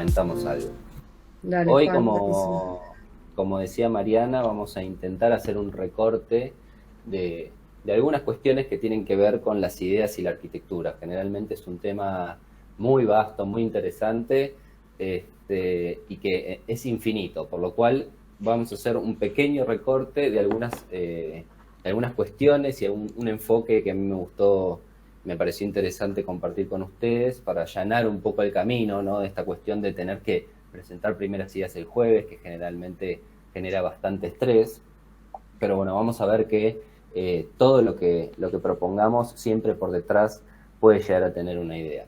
comentamos algo. Dale, Hoy, Juan, buenísimo. como decía Mariana, vamos a intentar hacer un recorte de algunas cuestiones que tienen que ver con las ideas y la arquitectura. Generalmente es un tema muy vasto, muy interesante, y que es infinito, por lo cual vamos a hacer un pequeño recorte de algunas cuestiones y un enfoque que a mí me gustó, me pareció interesante compartir con ustedes para allanar un poco el camino, ¿no? De esta cuestión de tener que presentar primeras ideas el jueves, que generalmente genera bastante estrés. Pero bueno, vamos a ver que todo lo que propongamos siempre por detrás puede llegar a tener una idea.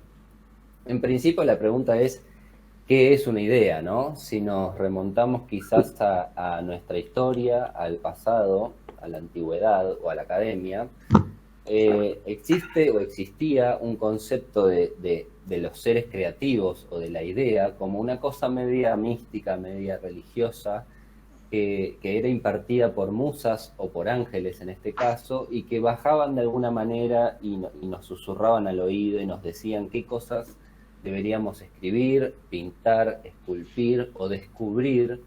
En principio la pregunta es, ¿qué es una idea, no? Si nos remontamos quizás a nuestra historia, al pasado, a la antigüedad o a la academia, existe o existía un concepto de los seres creativos o de la idea como una cosa media mística, media religiosa, que era impartida por musas o por ángeles en este caso, y que bajaban de alguna manera y nos susurraban al oído y nos decían qué cosas deberíamos escribir, pintar, esculpir o descubrir,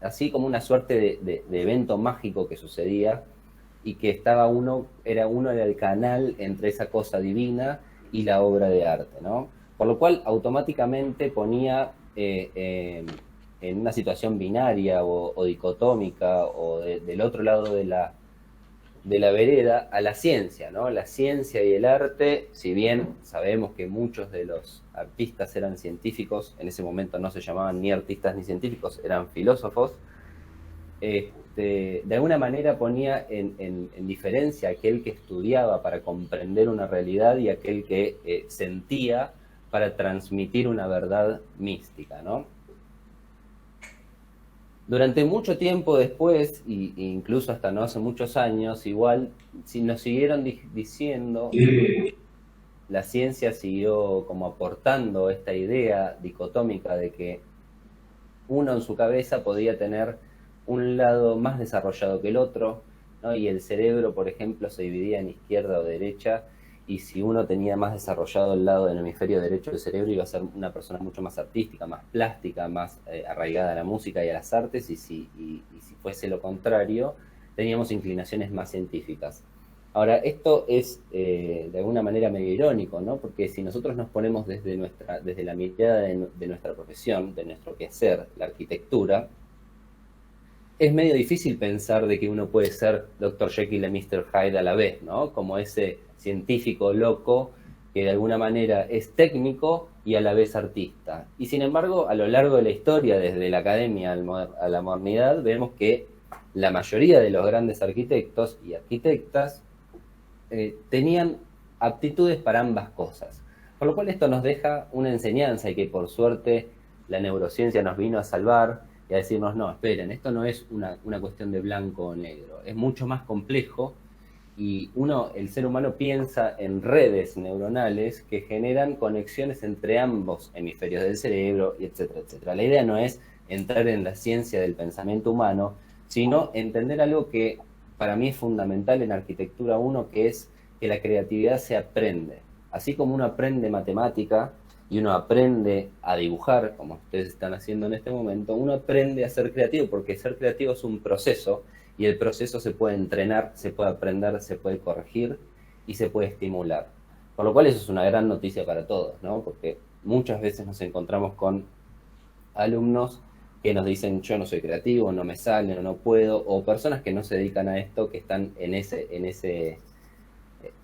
así como una suerte de evento mágico que sucedía y que uno era el canal entre esa cosa divina y la obra de arte, ¿no? Por lo cual automáticamente ponía en una situación binaria o dicotómica o del otro lado de la vereda a la ciencia, ¿no? La ciencia y el arte, si bien sabemos que muchos de los artistas eran científicos, en ese momento no se llamaban ni artistas ni científicos, eran filósofos, de alguna manera ponía en diferencia aquel que estudiaba para comprender una realidad y aquel que sentía para transmitir una verdad mística, ¿no? Durante mucho tiempo después, e incluso hasta no hace muchos años, igual si nos siguieron diciendo, la ciencia siguió como aportando esta idea dicotómica de que uno en su cabeza podía tener un lado más desarrollado que el otro, ¿no? Y el cerebro, por ejemplo, se dividía en izquierda o derecha, y si uno tenía más desarrollado el lado del hemisferio derecho del cerebro, iba a ser una persona mucho más artística, más plástica, más arraigada a la música y a las artes, y si fuese lo contrario, teníamos inclinaciones más científicas. Ahora, esto es de alguna manera medio irónico, ¿no? Porque si nosotros nos ponemos desde la mirada de nuestra profesión, de nuestro quehacer, la arquitectura, es medio difícil pensar de que uno puede ser Dr. Jekyll y Mr. Hyde a la vez, ¿no? Como ese científico loco que de alguna manera es técnico y a la vez artista. Y sin embargo, a lo largo de la historia, desde la academia a la modernidad, vemos que la mayoría de los grandes arquitectos y arquitectas tenían aptitudes para ambas cosas. Por lo cual esto nos deja una enseñanza y que por suerte la neurociencia nos vino a salvar y a decirnos, no, esperen, esto no es una cuestión de blanco o negro, es mucho más complejo y el ser humano piensa en redes neuronales que generan conexiones entre ambos hemisferios del cerebro, y etcétera, etcétera. La idea no es entrar en la ciencia del pensamiento humano, sino entender algo que para mí es fundamental en arquitectura uno, que es que la creatividad se aprende. Así como uno aprende matemática y uno aprende a dibujar, como ustedes están haciendo en este momento, uno aprende a ser creativo, porque ser creativo es un proceso, y el proceso se puede entrenar, se puede aprender, se puede corregir y se puede estimular. Por lo cual eso es una gran noticia para todos, ¿no? Porque muchas veces nos encontramos con alumnos que nos dicen yo no soy creativo, no me sale, no puedo, o personas que no se dedican a esto, que están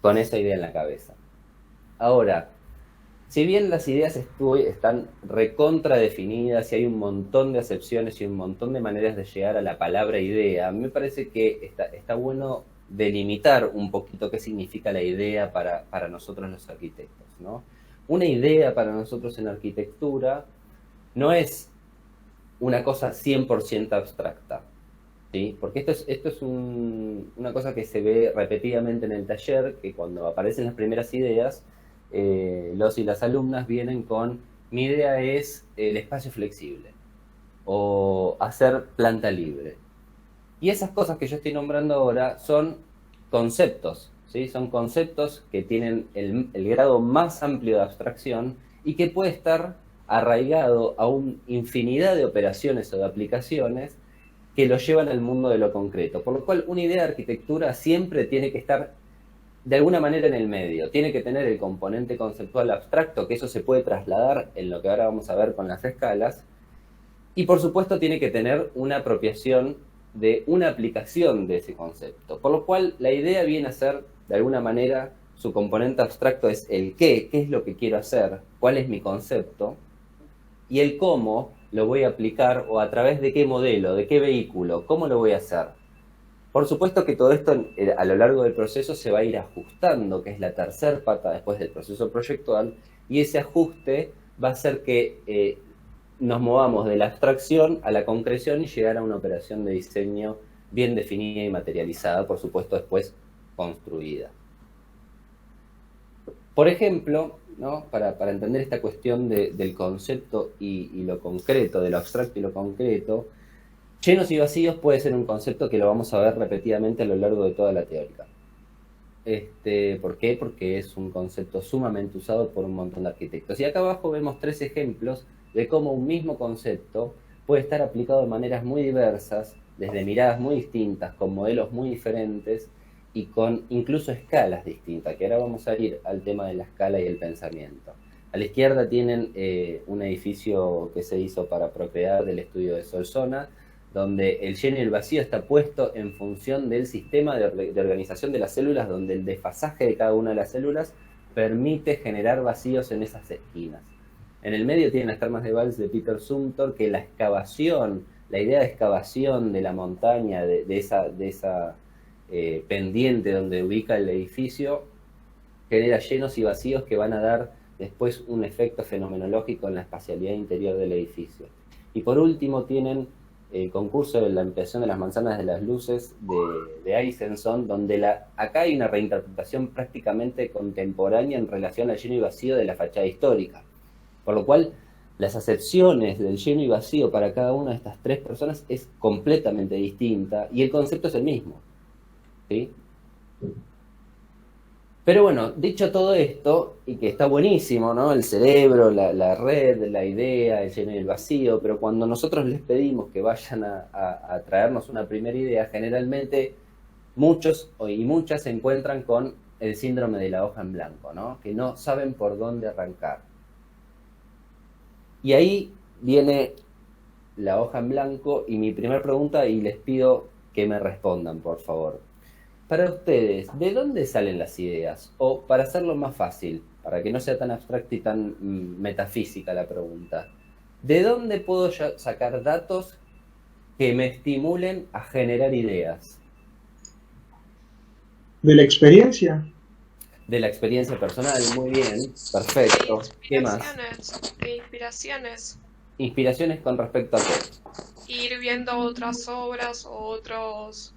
con esa idea en la cabeza. Ahora, si bien las ideas están recontra definidas y hay un montón de acepciones y un montón de maneras de llegar a la palabra idea, me parece que está bueno delimitar un poquito qué significa la idea para nosotros los arquitectos, ¿no? Una idea para nosotros en arquitectura no es una cosa 100% abstracta, ¿sí? Porque esto es una cosa que se ve repetidamente en el taller, que cuando aparecen las primeras ideas, los y las alumnas vienen con, mi idea es el espacio flexible, o hacer planta libre. Y esas cosas que yo estoy nombrando ahora son conceptos, ¿sí? Son conceptos que tienen el grado más amplio de abstracción y que puede estar arraigado a una infinidad de operaciones o de aplicaciones que lo llevan al mundo de lo concreto. Por lo cual, una idea de arquitectura siempre tiene que estar de alguna manera en el medio. Tiene que tener el componente conceptual abstracto, que eso se puede trasladar en lo que ahora vamos a ver con las escalas. Y por supuesto tiene que tener una apropiación de una aplicación de ese concepto. Por lo cual, la idea viene a ser, de alguna manera, su componente abstracto es el qué es lo que quiero hacer, cuál es mi concepto, y el cómo lo voy a aplicar o a través de qué modelo, de qué vehículo, cómo lo voy a hacer. Por supuesto que todo esto a lo largo del proceso se va a ir ajustando, que es la tercera pata después del proceso proyectual, y ese ajuste va a hacer que nos movamos de la abstracción a la concreción y llegar a una operación de diseño bien definida y materializada, por supuesto después construida. Por ejemplo, ¿no? Para entender esta cuestión del concepto y lo concreto, de lo abstracto y lo concreto, llenos y vacíos puede ser un concepto que lo vamos a ver repetidamente a lo largo de toda la teórica. ¿Por qué? Porque es un concepto sumamente usado por un montón de arquitectos. Y acá abajo vemos 3 ejemplos de cómo un mismo concepto puede estar aplicado de maneras muy diversas, desde miradas muy distintas, con modelos muy diferentes y con incluso escalas distintas, que ahora vamos a ir al tema de la escala y el pensamiento. A la izquierda tienen un edificio que se hizo para Procrear del estudio de Solsona, donde el lleno y el vacío está puesto en función del sistema de organización de las células, donde el desfasaje de cada una de las células permite generar vacíos en esas esquinas. En el medio tienen las termas de Valls de Peter Zumthor, que la excavación, la idea de excavación de la montaña, de esa pendiente donde ubica el edificio, genera llenos y vacíos que van a dar después un efecto fenomenológico en la espacialidad interior del edificio. Y por último tienen el concurso de la ampliación de las manzanas de las luces de Eisenson, donde acá hay una reinterpretación prácticamente contemporánea en relación al lleno y vacío de la fachada histórica. Por lo cual, las acepciones del lleno y vacío para cada una de estas 3 personas es completamente distinta y el concepto es el mismo, ¿sí? Pero bueno, dicho todo esto, y que está buenísimo, ¿no? El cerebro, la red, la idea, el lleno y el vacío, pero cuando nosotros les pedimos que vayan a traernos una primera idea, generalmente muchos y muchas se encuentran con el síndrome de la hoja en blanco, ¿no? Que no saben por dónde arrancar. Y ahí viene la hoja en blanco y mi primera pregunta, y les pido que me respondan, por favor. Para ustedes, ¿de dónde salen las ideas? O para hacerlo más fácil, para que no sea tan abstracta y tan metafísica la pregunta, ¿de dónde puedo sacar datos que me estimulen a generar ideas? De la experiencia. De la experiencia personal, muy bien, perfecto. ¿Qué más? Inspiraciones. Inspiraciones con respecto a qué. Ir viendo otras obras o otros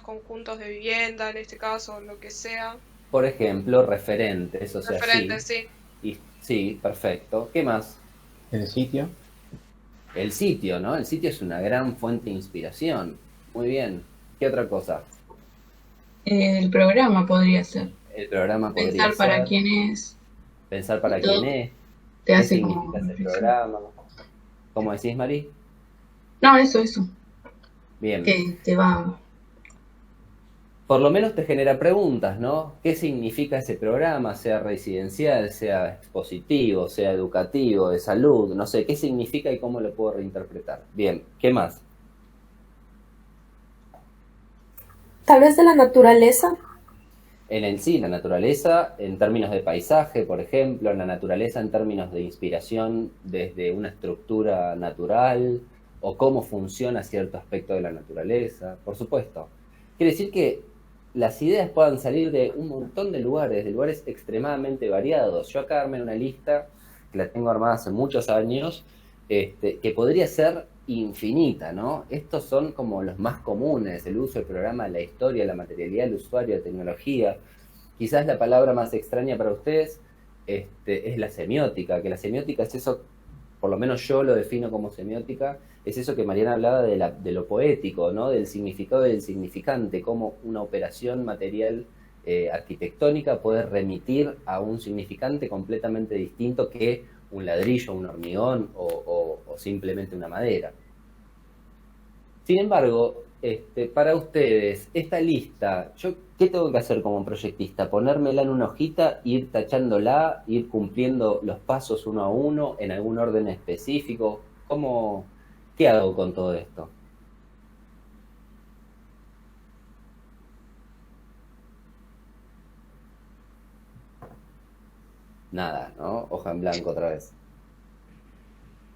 conjuntos de vivienda, en este caso, lo que sea. Por ejemplo, referentes, o sea, referentes, sí. Sí, perfecto. ¿Qué más? El sitio. El sitio, ¿no? El sitio es una gran fuente de inspiración. Muy bien. ¿Qué otra cosa? El programa podría ser. El programa podría Pensar ser. para quién es. Pensar para quién es. Te ¿Qué hace significa como ese programa? ¿Cómo decís, Mari? No, eso. Bien. Que te va. Por lo menos te genera preguntas, ¿no? ¿Qué significa ese programa? Sea residencial, sea expositivo, sea educativo, de salud, no sé, ¿qué significa y cómo lo puedo reinterpretar? Bien, ¿qué más? Tal vez de la naturaleza. Sí, la naturaleza en términos de paisaje, por ejemplo, la naturaleza en términos de inspiración desde una estructura natural o cómo funciona cierto aspecto de la naturaleza, por supuesto. Quiere decir que las ideas puedan salir de un montón de lugares extremadamente variados. Yo acá armé una lista, que la tengo armada hace muchos años, que podría ser infinita, ¿no? Estos son como los más comunes: el uso del programa, la historia, la materialidad del usuario, la tecnología. Quizás la palabra más extraña para ustedes es la semiótica, que la semiótica es eso, por lo menos yo lo defino como semiótica, es eso que Mariana hablaba de lo poético, ¿no? Del significado y del significante, cómo una operación material arquitectónica puede remitir a un significante completamente distinto que un ladrillo, un hormigón o simplemente una madera. Sin embargo, para ustedes, esta lista, ¿qué tengo que hacer como proyectista? ¿Ponérmela en una hojita, ir tachándola, ir cumpliendo los pasos uno a uno en algún orden específico? ¿Qué hago con todo esto? Nada, ¿no? Hoja en blanco otra vez.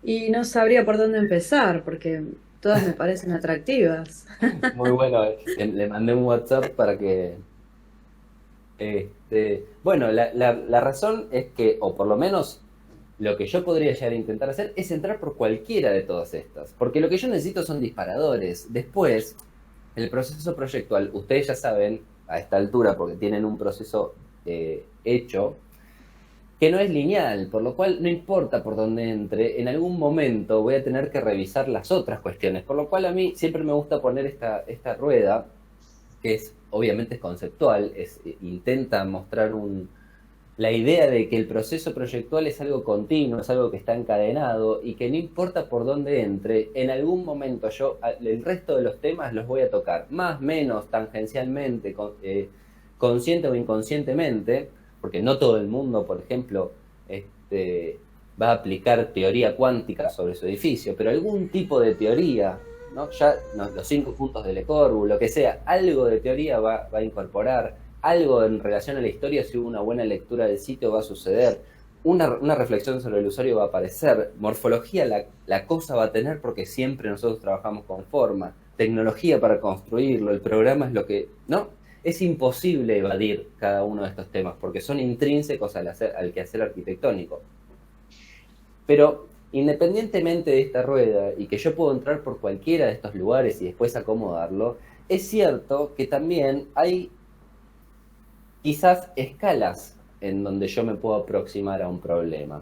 Y no sabría por dónde empezar, porque todas me parecen atractivas. Muy bueno. Le mandé un WhatsApp para que... bueno, la razón es que, o por lo menos lo que yo podría llegar a intentar hacer, es entrar por cualquiera de todas estas. Porque lo que yo necesito son disparadores. Después, el proceso proyectual, ustedes ya saben, a esta altura, porque tienen un proceso hecho, que no es lineal, por lo cual no importa por dónde entre, en algún momento voy a tener que revisar las otras cuestiones, por lo cual a mí siempre me gusta poner esta rueda, que obviamente es conceptual, intenta mostrar la idea de que el proceso proyectual es algo continuo, es algo que está encadenado y que no importa por dónde entre, en algún momento el resto de los temas los voy a tocar, más, menos, tangencialmente, consciente o inconscientemente, porque no todo el mundo, por ejemplo, va a aplicar teoría cuántica sobre su edificio, pero algún tipo de teoría, ¿no? Los 5 puntos de Le Corbusier, lo que sea, algo de teoría va a incorporar, algo en relación a la historia, si hubo una buena lectura del sitio va a suceder, una reflexión sobre el usuario va a aparecer, morfología la cosa va a tener porque siempre nosotros trabajamos con forma, tecnología para construirlo, el programa es lo que... ¿no? Es imposible evadir cada uno de estos temas porque son intrínsecos al quehacer arquitectónico. Pero independientemente de esta rueda y que yo puedo entrar por cualquiera de estos lugares y después acomodarlo, es cierto que también hay quizás escalas en donde yo me puedo aproximar a un problema.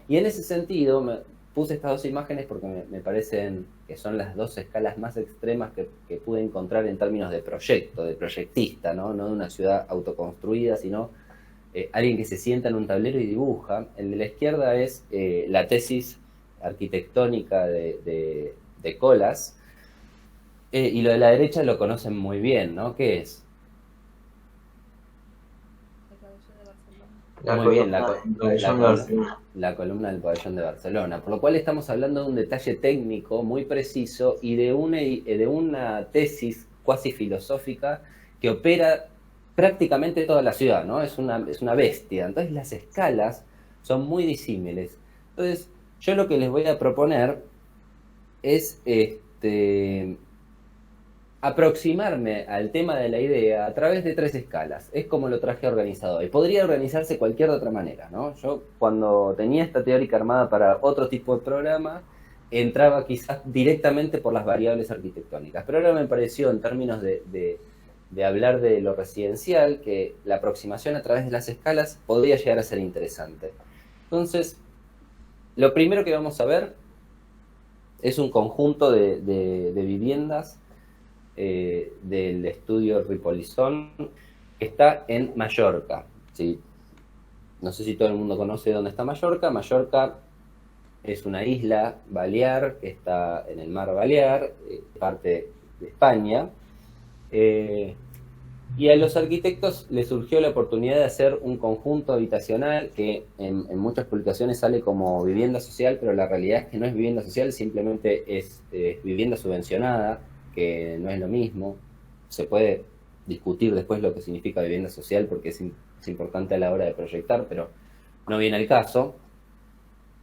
Y en ese sentido puse estas dos imágenes porque me parecen que son las dos escalas más extremas que pude encontrar en términos de proyecto, de proyectista, no de una ciudad autoconstruida, sino alguien que se sienta en un tablero y dibuja. El de la izquierda es la tesis arquitectónica de Colas, y lo de la derecha lo conocen muy bien, ¿no? ¿Qué es? Muy bien, la columna del pabellón de Barcelona, por lo cual estamos hablando de un detalle técnico muy preciso y de una tesis cuasi filosófica que opera prácticamente toda la ciudad, ¿no? Es una bestia. Entonces las escalas son muy disímiles. Entonces yo lo que les voy a proponer es aproximarme al tema de la idea a través de 3 escalas. Es como lo traje organizado. Y podría organizarse cualquier otra manera, ¿no? Yo, cuando tenía esta teórica armada para otro tipo de programa, entraba quizás directamente por las variables arquitectónicas. Pero ahora me pareció, en términos de hablar de lo residencial, que la aproximación a través de las escalas podría llegar a ser interesante. Entonces, lo primero que vamos a ver es un conjunto de viviendas del estudio Ripollison, que está en Mallorca, ¿sí? No sé si todo el mundo conoce dónde está Mallorca. Mallorca es una isla balear que está en el mar Balear, parte de España, y a los arquitectos les surgió la oportunidad de hacer un conjunto habitacional que en muchas publicaciones sale como vivienda social, pero la realidad es que no es vivienda social, simplemente es vivienda subvencionada, que no es lo mismo. Se puede discutir después lo que significa vivienda social porque es importante a la hora de proyectar, pero no viene al caso.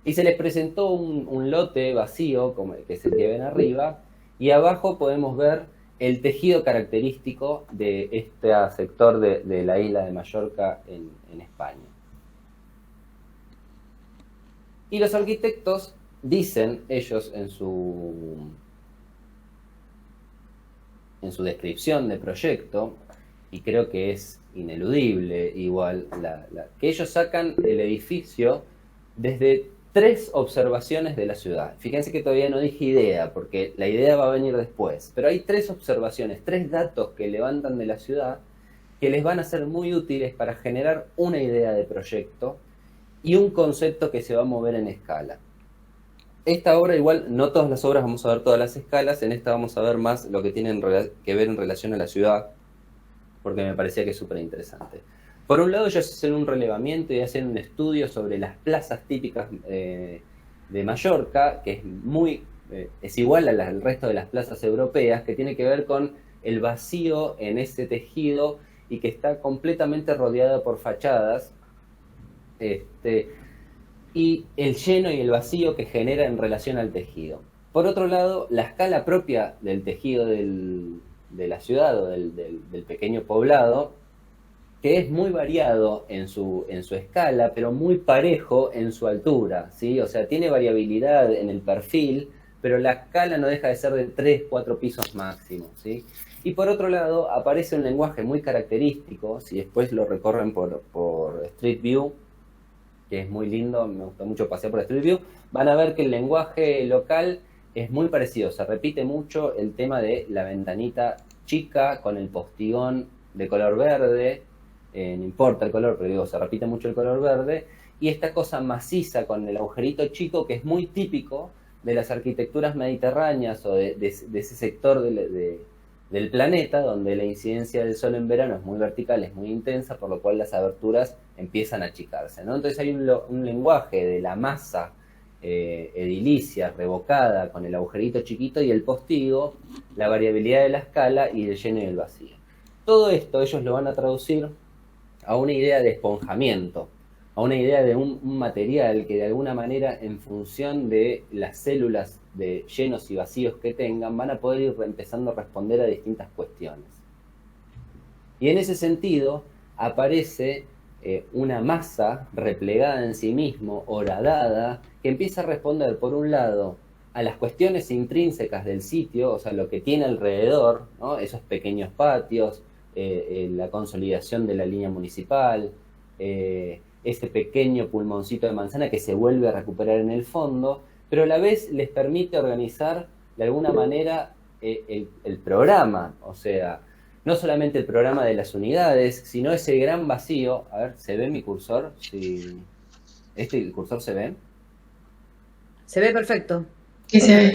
Y se les presentó un lote vacío, como el que es el que ven arriba, y abajo podemos ver el tejido característico de este sector de la isla de Mallorca en España. Y los arquitectos dicen, ellos en su descripción de proyecto, y creo que es ineludible igual, que ellos sacan el edificio desde 3 observaciones de la ciudad. Fíjense que todavía no dije idea, porque la idea va a venir después, pero hay 3 observaciones, 3 datos que levantan de la ciudad que les van a ser muy útiles para generar una idea de proyecto y un concepto que se va a mover en escala. Esta obra, igual, no todas las obras vamos a ver todas las escalas, en esta vamos a ver más lo que tiene que ver en relación a la ciudad, porque me parecía que es súper interesante. Por un lado, ellos hacen un relevamiento y hacen un estudio sobre las plazas típicas de Mallorca, que es igual al resto de las plazas europeas, que tiene que ver con el vacío en ese tejido y que está completamente rodeada por fachadas, y el lleno y el vacío que genera en relación al tejido. Por otro lado, la escala propia del tejido de la ciudad o del pequeño poblado, que es muy variado en su escala, pero muy parejo en su altura, ¿sí? O sea, tiene variabilidad en el perfil, pero la escala no deja de ser de 3, 4 pisos máximo, ¿sí? Y por otro lado, aparece un lenguaje muy característico, si después lo recorren por Street View, que es muy lindo, me gusta mucho pasear por Street View, van a ver que el lenguaje local es muy parecido, se repite mucho el tema de la ventanita chica con el postigón de color verde, no importa el color, pero digo, se repite mucho el color verde, y esta cosa maciza con el agujerito chico que es muy típico de las arquitecturas mediterráneas o de ese sector del planeta, donde la incidencia del sol en verano es muy vertical, es muy intensa, por lo cual las aberturas empiezan a achicarse, ¿no? Entonces hay un lenguaje de la masa edilicia revocada con el agujerito chiquito y el postigo, la variabilidad de la escala y el lleno y el vacío. Todo esto ellos lo van a traducir a una idea de esponjamiento, a una idea de un material que de alguna manera, en función de las células de llenos y vacíos que tengan, van a poder ir empezando a responder a distintas cuestiones. Y en ese sentido aparece una masa replegada en sí mismo, horadada, que empieza a responder, por un lado, a las cuestiones intrínsecas del sitio, o sea, lo que tiene alrededor, ¿no? Esos pequeños patios, la consolidación de la línea municipal, ese pequeño pulmoncito de manzana que se vuelve a recuperar en el fondo, pero a la vez les permite organizar de alguna manera el programa, o sea, no solamente el programa de las unidades, sino ese gran vacío. A ver, ¿se ve mi cursor? Sí. ¿El cursor se ve? Se ve perfecto. Sí, se ve.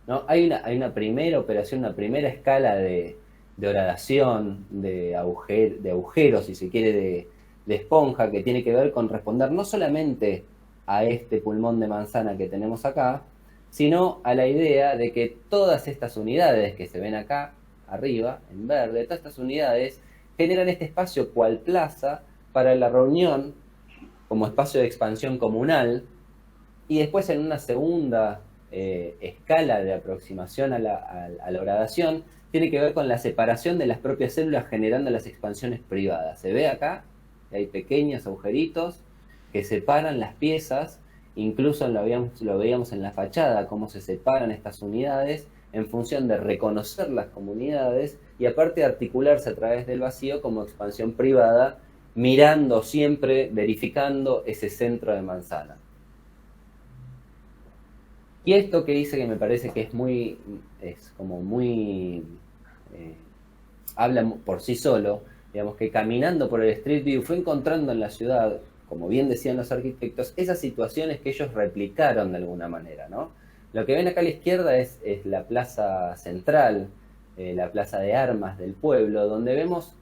¿No? Hay una primera operación, una primera escala de horadación, de agujeros, si se quiere, de esponja, que tiene que ver con responder no solamente a este pulmón de manzana que tenemos acá, sino a la idea de que todas estas unidades que se ven acá arriba, en verde, todas estas unidades generan este espacio cual plaza para la reunión como espacio de expansión comunal, y después en una segunda escala de aproximación a la horadación tiene que ver con la separación de las propias células generando las expansiones privadas. Se ve acá que hay pequeños agujeritos que separan las piezas, incluso lo veíamos en la fachada, cómo se separan estas unidades en función de reconocer las comunidades y aparte de articularse a través del vacío como expansión privada, mirando siempre, verificando ese centro de manzana. Y esto que dice, que me parece que habla por sí solo, digamos que caminando por el Street View fue encontrando en la ciudad, como bien decían los arquitectos, esas situaciones que ellos replicaron de alguna manera, ¿no? Lo que ven acá a la izquierda es la plaza central, la plaza de armas del pueblo, donde vemos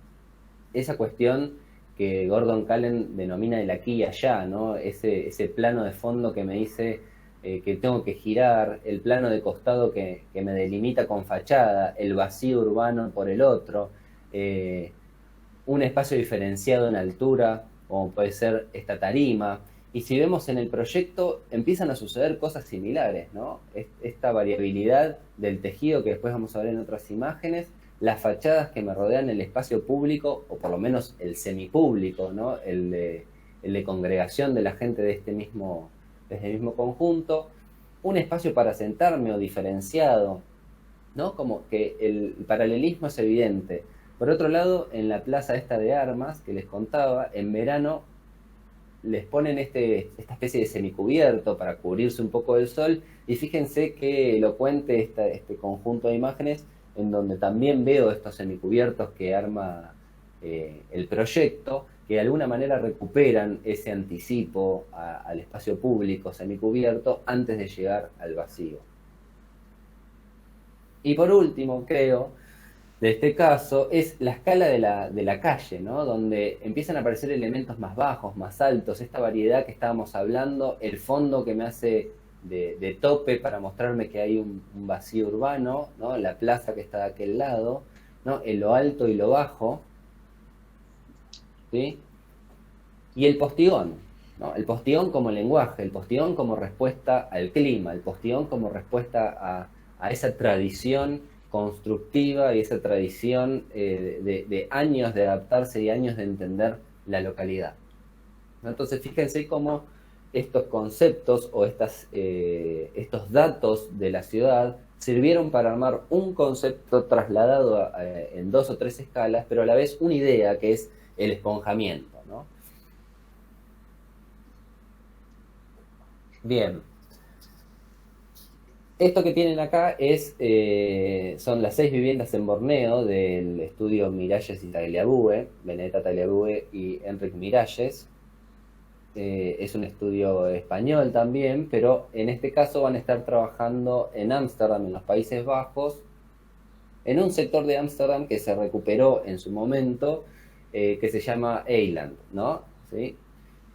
esa cuestión que Gordon Cullen denomina el aquí y allá, ¿no? Ese plano de fondo que me dice que tengo que girar, el plano de costado que me delimita con fachada, el vacío urbano por el otro, un espacio diferenciado en altura, como puede ser esta tarima. Y si vemos en el proyecto, empiezan a suceder cosas similares, ¿no? Esta variabilidad del tejido que después vamos a ver en otras imágenes, las fachadas que me rodean el espacio público, o por lo menos el semipúblico, ¿no? El de congregación de la gente de este mismo conjunto, un espacio para sentarme o diferenciado, ¿no? Como que el paralelismo es evidente. Por otro lado, en la plaza esta de armas que les contaba, en verano les ponen esta especie de semicubierto para cubrirse un poco del sol, y fíjense qué elocuente este conjunto de imágenes en donde también veo estos semicubiertos que arma el proyecto, que de alguna manera recuperan ese anticipo al espacio público semicubierto antes de llegar al vacío. Y por último, creo, de este caso, es la escala de la calle, ¿no? Donde empiezan a aparecer elementos más bajos, más altos, esta variedad que estábamos hablando, el fondo que me hace de tope para mostrarme que hay un vacío urbano, ¿no? La plaza que está de aquel lado, ¿no? En lo alto y lo bajo, ¿sí? Y el postigón, ¿no? El postigón como lenguaje, el postigón como respuesta al clima, el postigón como respuesta a esa tradición constructiva y esa tradición de años de adaptarse y años de entender la localidad. Entonces, fíjense cómo estos conceptos o estos datos de la ciudad sirvieron para armar un concepto trasladado en 2 o 3 escalas, pero a la vez una idea que es el esponjamiento, ¿no? Bien. Esto que tienen acá son las 6 viviendas en Borneo del estudio Miralles y Tagliabue, Benedetta Tagliabue y Enric Miralles. Es un estudio español también, pero en este caso van a estar trabajando en Ámsterdam, en los Países Bajos, en un sector de Ámsterdam que se recuperó en su momento, que se llama Eiland, ¿no? ¿Sí?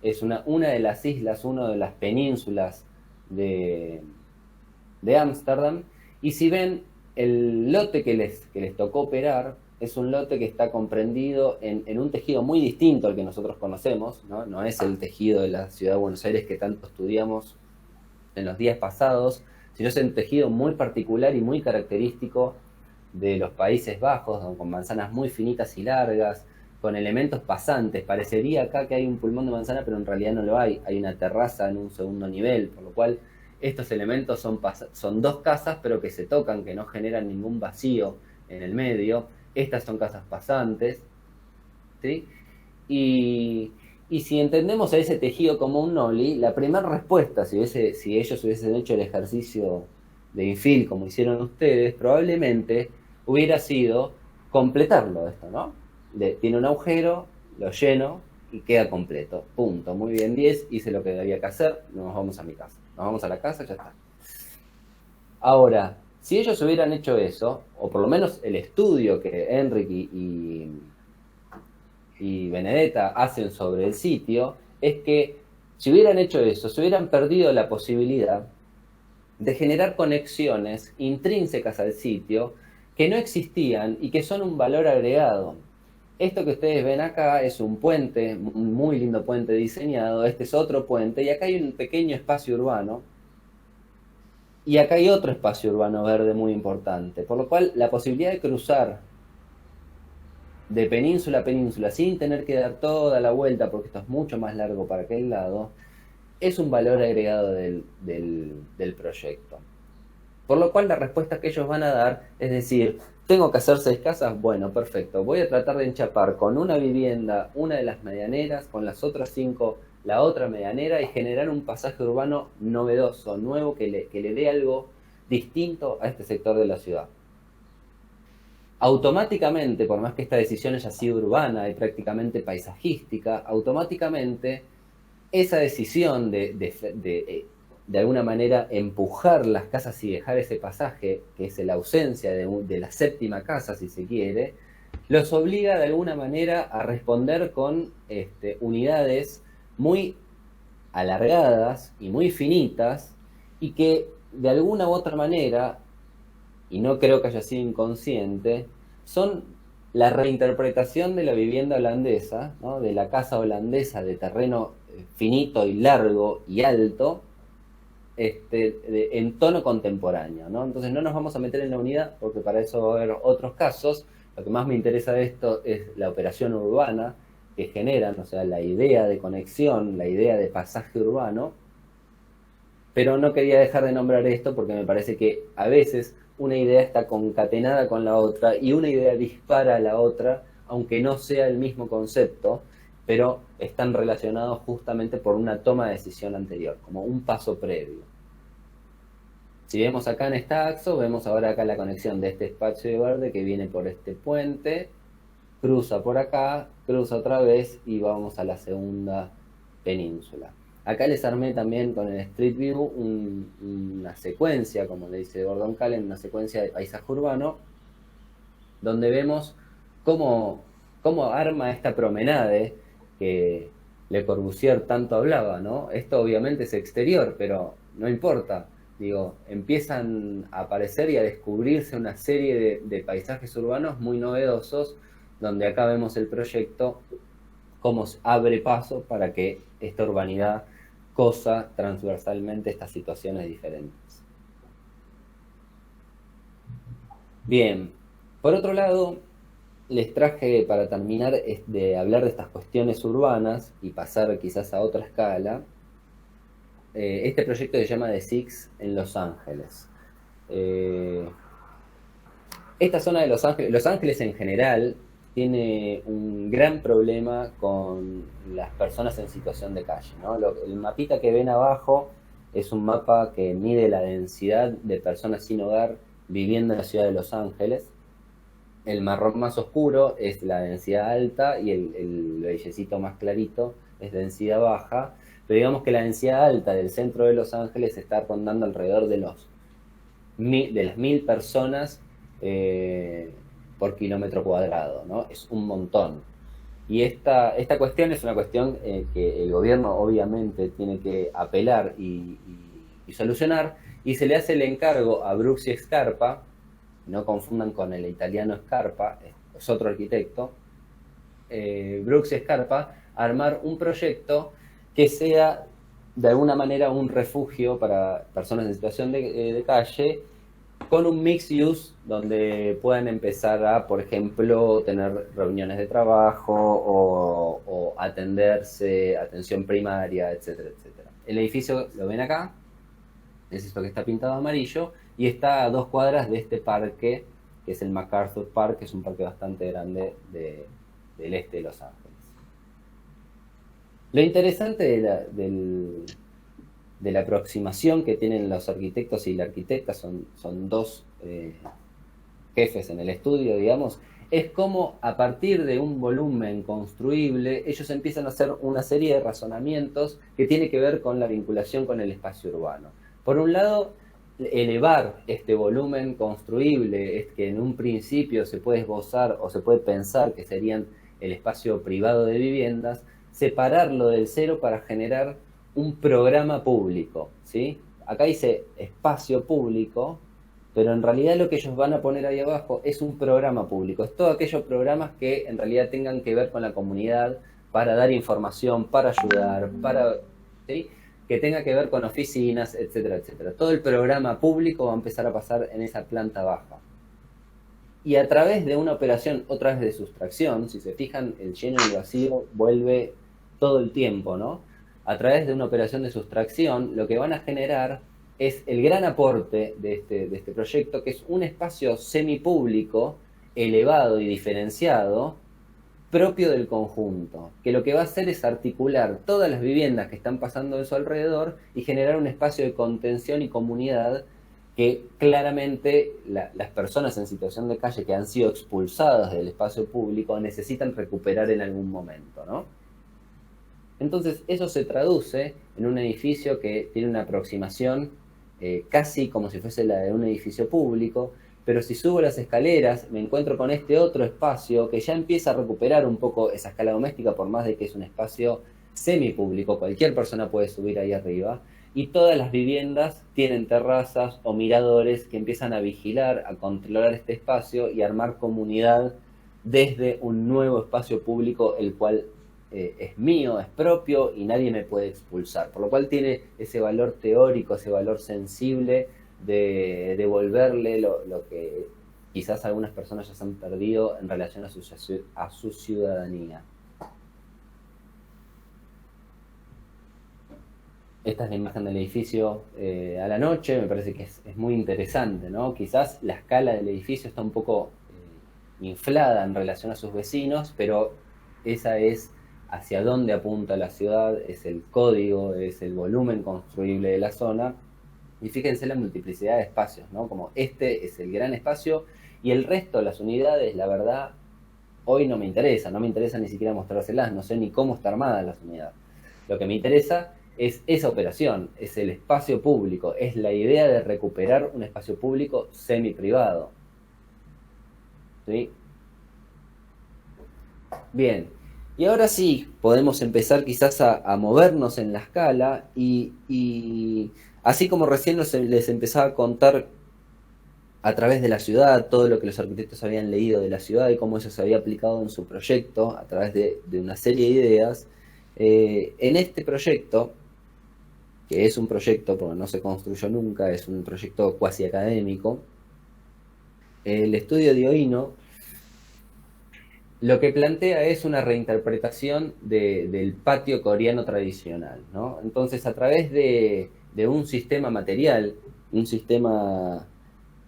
Es una de las islas, una de las penínsulas de Ámsterdam, y si ven el lote que les tocó operar, es un lote que está comprendido en un tejido muy distinto al que nosotros conocemos, ¿no? No es el tejido de la ciudad de Buenos Aires que tanto estudiamos en los días pasados, sino es un tejido muy particular y muy característico de los Países Bajos, con manzanas muy finitas y largas, con elementos pasantes. Parecería acá que hay un pulmón de manzana, pero en realidad no lo hay. Hay una terraza en un segundo nivel, por lo cual estos elementos son 2 casas, pero que se tocan, que no generan ningún vacío en el medio. Estas son casas pasantes, ¿sí? Y si entendemos a ese tejido como un noli, la primera respuesta, si ellos hubiesen hecho el ejercicio de infill como hicieron ustedes, probablemente hubiera sido completarlo esto, ¿no? Tiene un agujero, lo lleno y queda completo. Punto. Muy bien, 10, hice lo que había que hacer, nos vamos a mi casa. Nos vamos a la casa, ya está. Ahora, si ellos hubieran hecho eso, o por lo menos el estudio que Enric y Benedetta hacen sobre el sitio, es que si hubieran hecho eso, se hubieran perdido la posibilidad de generar conexiones intrínsecas al sitio que no existían y que son un valor agregado. Esto que ustedes ven acá es un puente, un muy lindo puente diseñado, este es otro puente, y acá hay un pequeño espacio urbano, y acá hay otro espacio urbano verde muy importante, por lo cual la posibilidad de cruzar de península a península sin tener que dar toda la vuelta, porque esto es mucho más largo para aquel lado, es un valor agregado del proyecto. Por lo cual la respuesta que ellos van a dar es decir, ¿tengo que hacer 6 casas? Bueno, perfecto. Voy a tratar de enchapar con una vivienda, una de las medianeras, con las otras 5, la otra medianera, y generar un pasaje urbano novedoso, nuevo, que le dé algo distinto a este sector de la ciudad. Automáticamente, por más que esta decisión haya sido urbana y prácticamente paisajística, automáticamente esa decisión de alguna manera empujar las casas y dejar ese pasaje, que es la ausencia de la séptima casa, si se quiere, los obliga de alguna manera a responder con unidades muy alargadas y muy finitas, y que de alguna u otra manera, y no creo que haya sido inconsciente, son la reinterpretación de la vivienda holandesa, ¿no? De la casa holandesa de terreno finito y largo y alto, en tono contemporáneo, ¿no? Entonces no nos vamos a meter en la unidad, porque para eso va a haber otros casos. Lo que más me interesa de esto es la operación urbana que generan, o sea, la idea de conexión, la idea de pasaje urbano. Pero no quería dejar de nombrar esto porque me parece que a veces una idea está concatenada con la otra y una idea dispara a la otra, aunque no sea el mismo concepto, pero están relacionados justamente por una toma de decisión anterior, como un paso previo. Si vemos acá en esta axo, vemos ahora acá la conexión de este espacio verde que viene por este puente, cruza por acá, cruza otra vez y vamos a la segunda península. Acá les armé también con el Street View una secuencia, como le dice Gordon Cullen, una secuencia de paisaje urbano, donde vemos cómo arma esta promenade que Le Corbusier tanto hablaba, ¿no? Esto obviamente es exterior, pero no importa. Digo, empiezan a aparecer y a descubrirse una serie de paisajes urbanos muy novedosos, donde acá vemos el proyecto, cómo abre paso para que esta urbanidad cosa transversalmente estas situaciones diferentes. Bien, por otro lado, les traje para terminar de hablar de estas cuestiones urbanas y pasar quizás a otra escala, este proyecto se llama The Six en Los Ángeles. Esta zona de Los Ángeles en general, tiene un gran problema con las personas en situación de calle, ¿no? El mapita que ven abajo es un mapa que mide la densidad de personas sin hogar viviendo en la ciudad de Los Ángeles. El marrón más oscuro es la densidad alta y el bellecito más clarito es densidad baja. Pero digamos que la densidad alta del centro de Los Ángeles está rondando alrededor de las 1000 personas por kilómetro cuadrado, ¿no? Es un montón. Y esta cuestión es una cuestión que el gobierno obviamente tiene que apelar y solucionar, y se le hace el encargo a Bruxi Scarpa, no confundan con el italiano Scarpa, es otro arquitecto, Bruxi Scarpa, armar un proyecto que sea de alguna manera un refugio para personas en situación de calle, con un mixed use donde puedan empezar a, por ejemplo, tener reuniones de trabajo o atención primaria, etcétera, etcétera. El edificio lo ven acá, es esto que está pintado amarillo, y está a 2 cuadras de este parque, que es el MacArthur Park, que es un parque bastante grande del este de Los Ángeles. Lo interesante de la aproximación que tienen los arquitectos y la arquitecta, son dos jefes en el estudio, digamos, es cómo a partir de un volumen construible ellos empiezan a hacer una serie de razonamientos que tiene que ver con la vinculación con el espacio urbano. Por un lado, elevar este volumen construible, es que en un principio se puede esbozar o se puede pensar que serían el espacio privado de viviendas, separarlo del cero para generar un programa público, ¿sí? Acá dice espacio público, pero en realidad lo que ellos van a poner ahí abajo es un programa público. Es todos aquellos programas que en realidad tengan que ver con la comunidad, para dar información, para ayudar, ¿sí? Que tenga que ver con oficinas, etcétera, etcétera. Todo el programa público va a empezar a pasar en esa planta baja. Y a través de una operación, otra vez de sustracción, si se fijan, el lleno y el vacío vuelve todo el tiempo, ¿no? A través de una operación de sustracción, lo que van a generar es el gran aporte de este proyecto, que es un espacio semipúblico, elevado y diferenciado, propio del conjunto, que lo que va a hacer es articular todas las viviendas que están pasando de su alrededor y generar un espacio de contención y comunidad que claramente las personas en situación de calle que han sido expulsadas del espacio público necesitan recuperar en algún momento, ¿no? Entonces eso se traduce en un edificio que tiene una aproximación casi como si fuese la de un edificio público, pero si subo las escaleras me encuentro con este otro espacio que ya empieza a recuperar un poco esa escala doméstica, por más de que es un espacio semipúblico, cualquier persona puede subir ahí arriba, y todas las viviendas tienen terrazas o miradores que empiezan a vigilar, a controlar este espacio y a armar comunidad desde un nuevo espacio público, el cual es mío, es propio y nadie me puede expulsar, por lo cual tiene ese valor teórico, ese valor sensible de devolverle lo que quizás algunas personas ya se han perdido en relación a su ciudadanía. Esta es la imagen del edificio a la noche, me parece que es muy interesante, ¿no? Quizás la escala del edificio está un poco inflada en relación a sus vecinos, pero esa es hacia dónde apunta la ciudad, es el código, es el volumen construible de la zona. Y fíjense la multiplicidad de espacios, ¿no? Como este es el gran espacio y el resto, las unidades, la verdad, hoy no me interesa ni siquiera mostrárselas, no sé ni cómo está armada las unidades. Lo que me interesa es esa operación, es el espacio público, es la idea de recuperar un espacio público semi-privado. ¿Sí? Bien, y ahora sí, podemos empezar quizás a movernos en la escala y así como recién les empezaba a contar a través de la ciudad, todo lo que los arquitectos habían leído de la ciudad y cómo eso se había aplicado en su proyecto a través de una serie de ideas, en este proyecto, que es un proyecto, porque no se construyó nunca, es un proyecto cuasi académico, el estudio de Oíno lo que plantea es una reinterpretación del patio coreano tradicional, ¿no? Entonces, a través de un sistema material, un sistema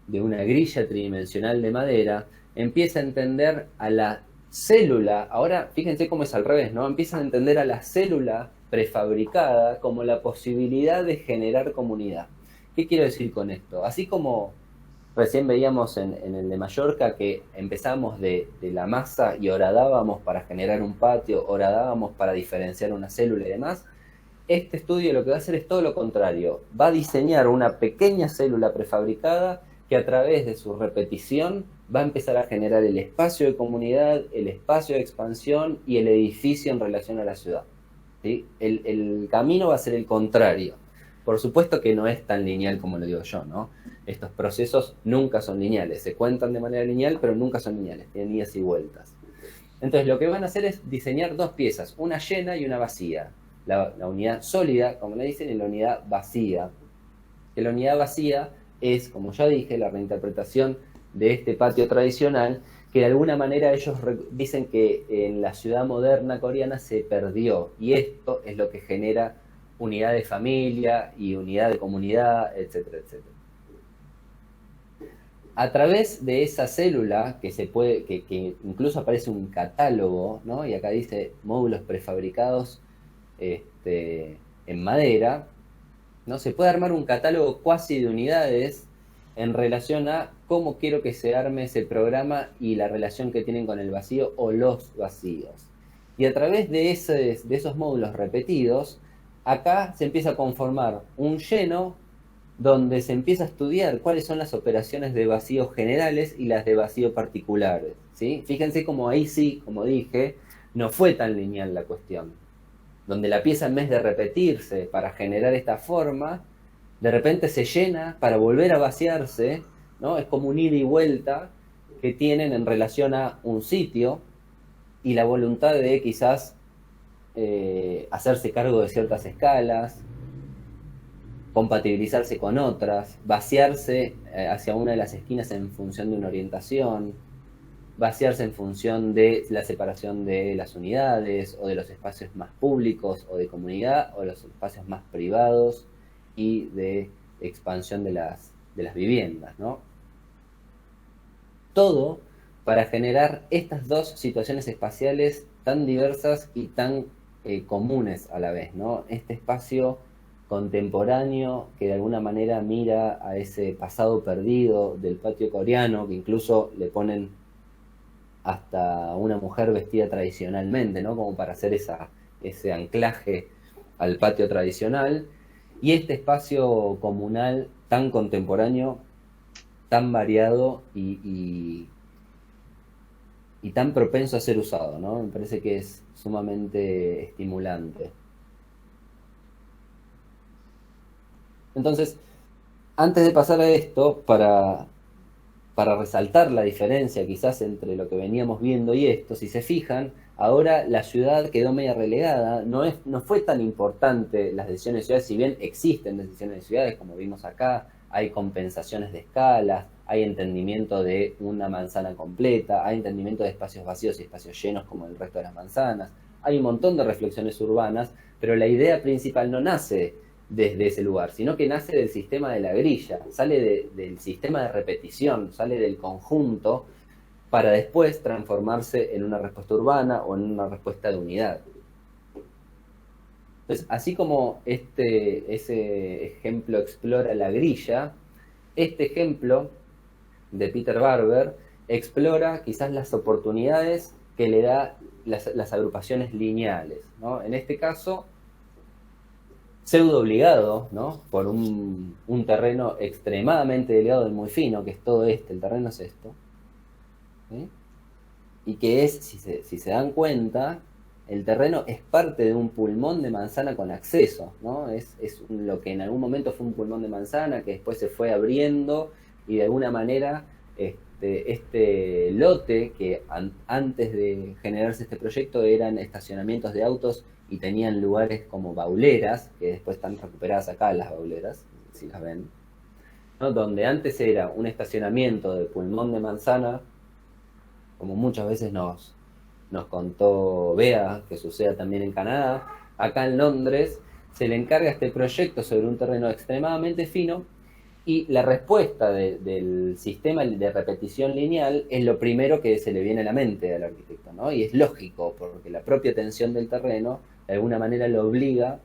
de una grilla tridimensional de madera, empieza a entender a la célula, ahora fíjense cómo es al revés, ¿no? Empiezan a entender a la célula prefabricada como la posibilidad de generar comunidad. ¿Qué quiero decir con esto? Así como recién veíamos en el de Mallorca que empezamos de la masa y horadábamos para generar un patio, horadábamos para diferenciar una célula y demás, este estudio lo que va a hacer es todo lo contrario. Va a diseñar una pequeña célula prefabricada que a través de su repetición va a empezar a generar el espacio de comunidad, el espacio de expansión y el edificio en relación a la ciudad. ¿Sí? El camino va a ser el contrario. Por supuesto que no es tan lineal como lo digo yo, ¿no? Estos procesos nunca son lineales, se cuentan de manera lineal, pero nunca son lineales, tienen idas y vueltas. Entonces lo que van a hacer es diseñar dos piezas, una llena y una vacía. La unidad sólida, como le dicen, y la unidad vacía. Que la unidad vacía es, como ya dije, la reinterpretación de este patio tradicional, que de alguna manera ellos dicen que en la ciudad moderna coreana se perdió, y esto es lo que genera unidad de familia y unidad de comunidad, etcétera, etcétera. A través de esa célula, que incluso aparece un catálogo, ¿no? Y acá dice módulos prefabricados en madera, ¿no? Se puede armar un catálogo cuasi de unidades en relación a cómo quiero que se arme ese programa y la relación que tienen con el vacío o los vacíos. Y a través de esos módulos repetidos, acá se empieza a conformar un lleno donde se empieza a estudiar cuáles son las operaciones de vacío generales y las de vacío particulares, ¿sí? Fíjense cómo ahí sí, como dije, no fue tan lineal la cuestión. Donde la pieza, en vez de repetirse para generar esta forma, de repente se llena para volver a vaciarse, ¿no? Es como un ida y vuelta que tienen en relación a un sitio y la voluntad de quizás hacerse cargo de ciertas escalas, compatibilizarse con otras, vaciarse hacia una de las esquinas en función de una orientación, vaciarse en función de la separación de las unidades o de los espacios más públicos o de comunidad o los espacios más privados y de expansión de las viviendas, ¿no? Todo para generar estas dos situaciones espaciales tan diversas y tan comunes a la vez, ¿no? Este espacio contemporáneo que de alguna manera mira a ese pasado perdido del patio coreano, que incluso le ponen hasta una mujer vestida tradicionalmente, ¿no? Como para hacer ese anclaje al patio tradicional, y este espacio comunal tan contemporáneo, tan variado y tan propenso a ser usado, ¿no? Me parece que es sumamente estimulante. Entonces, antes de pasar a esto, para resaltar la diferencia quizás entre lo que veníamos viendo y esto, si se fijan, ahora la ciudad quedó media relegada, no fue tan importante las decisiones de ciudades, si bien existen decisiones de ciudades, como vimos acá, hay compensaciones de escalas, hay entendimiento de una manzana completa, hay entendimiento de espacios vacíos y espacios llenos como el resto de las manzanas, hay un montón de reflexiones urbanas, pero la idea principal no nace desde ese lugar, sino que nace del sistema de la grilla, sale del sistema de repetición, sale del conjunto, para después transformarse en una respuesta urbana o en una respuesta de unidad. Entonces, así como ese ejemplo explora la grilla, este ejemplo de Peter Barber explora quizás las oportunidades que le da las agrupaciones lineales, ¿no? En este caso, pseudo obligado, ¿no? Por un terreno extremadamente delgado y muy fino, que es todo este, el terreno es esto, ¿sí? Y que es, si se dan cuenta, el terreno es parte de un pulmón de manzana con acceso, ¿no? Es lo que en algún momento fue un pulmón de manzana, que después se fue abriendo y de alguna manera este lote, que antes de generarse este proyecto eran estacionamientos de autos y tenían lugares como bauleras, que después están recuperadas acá las bauleras, si las ven, ¿no? Donde antes era un estacionamiento de pulmón de manzana, como muchas veces nos contó Bea, que sucede también en Canadá. Acá en Londres se le encarga este proyecto sobre un terreno extremadamente fino, y la respuesta del sistema de repetición lineal es lo primero que se le viene a la mente al arquitecto, ¿no? Y es lógico, porque la propia tensión del terreno de alguna manera lo obliga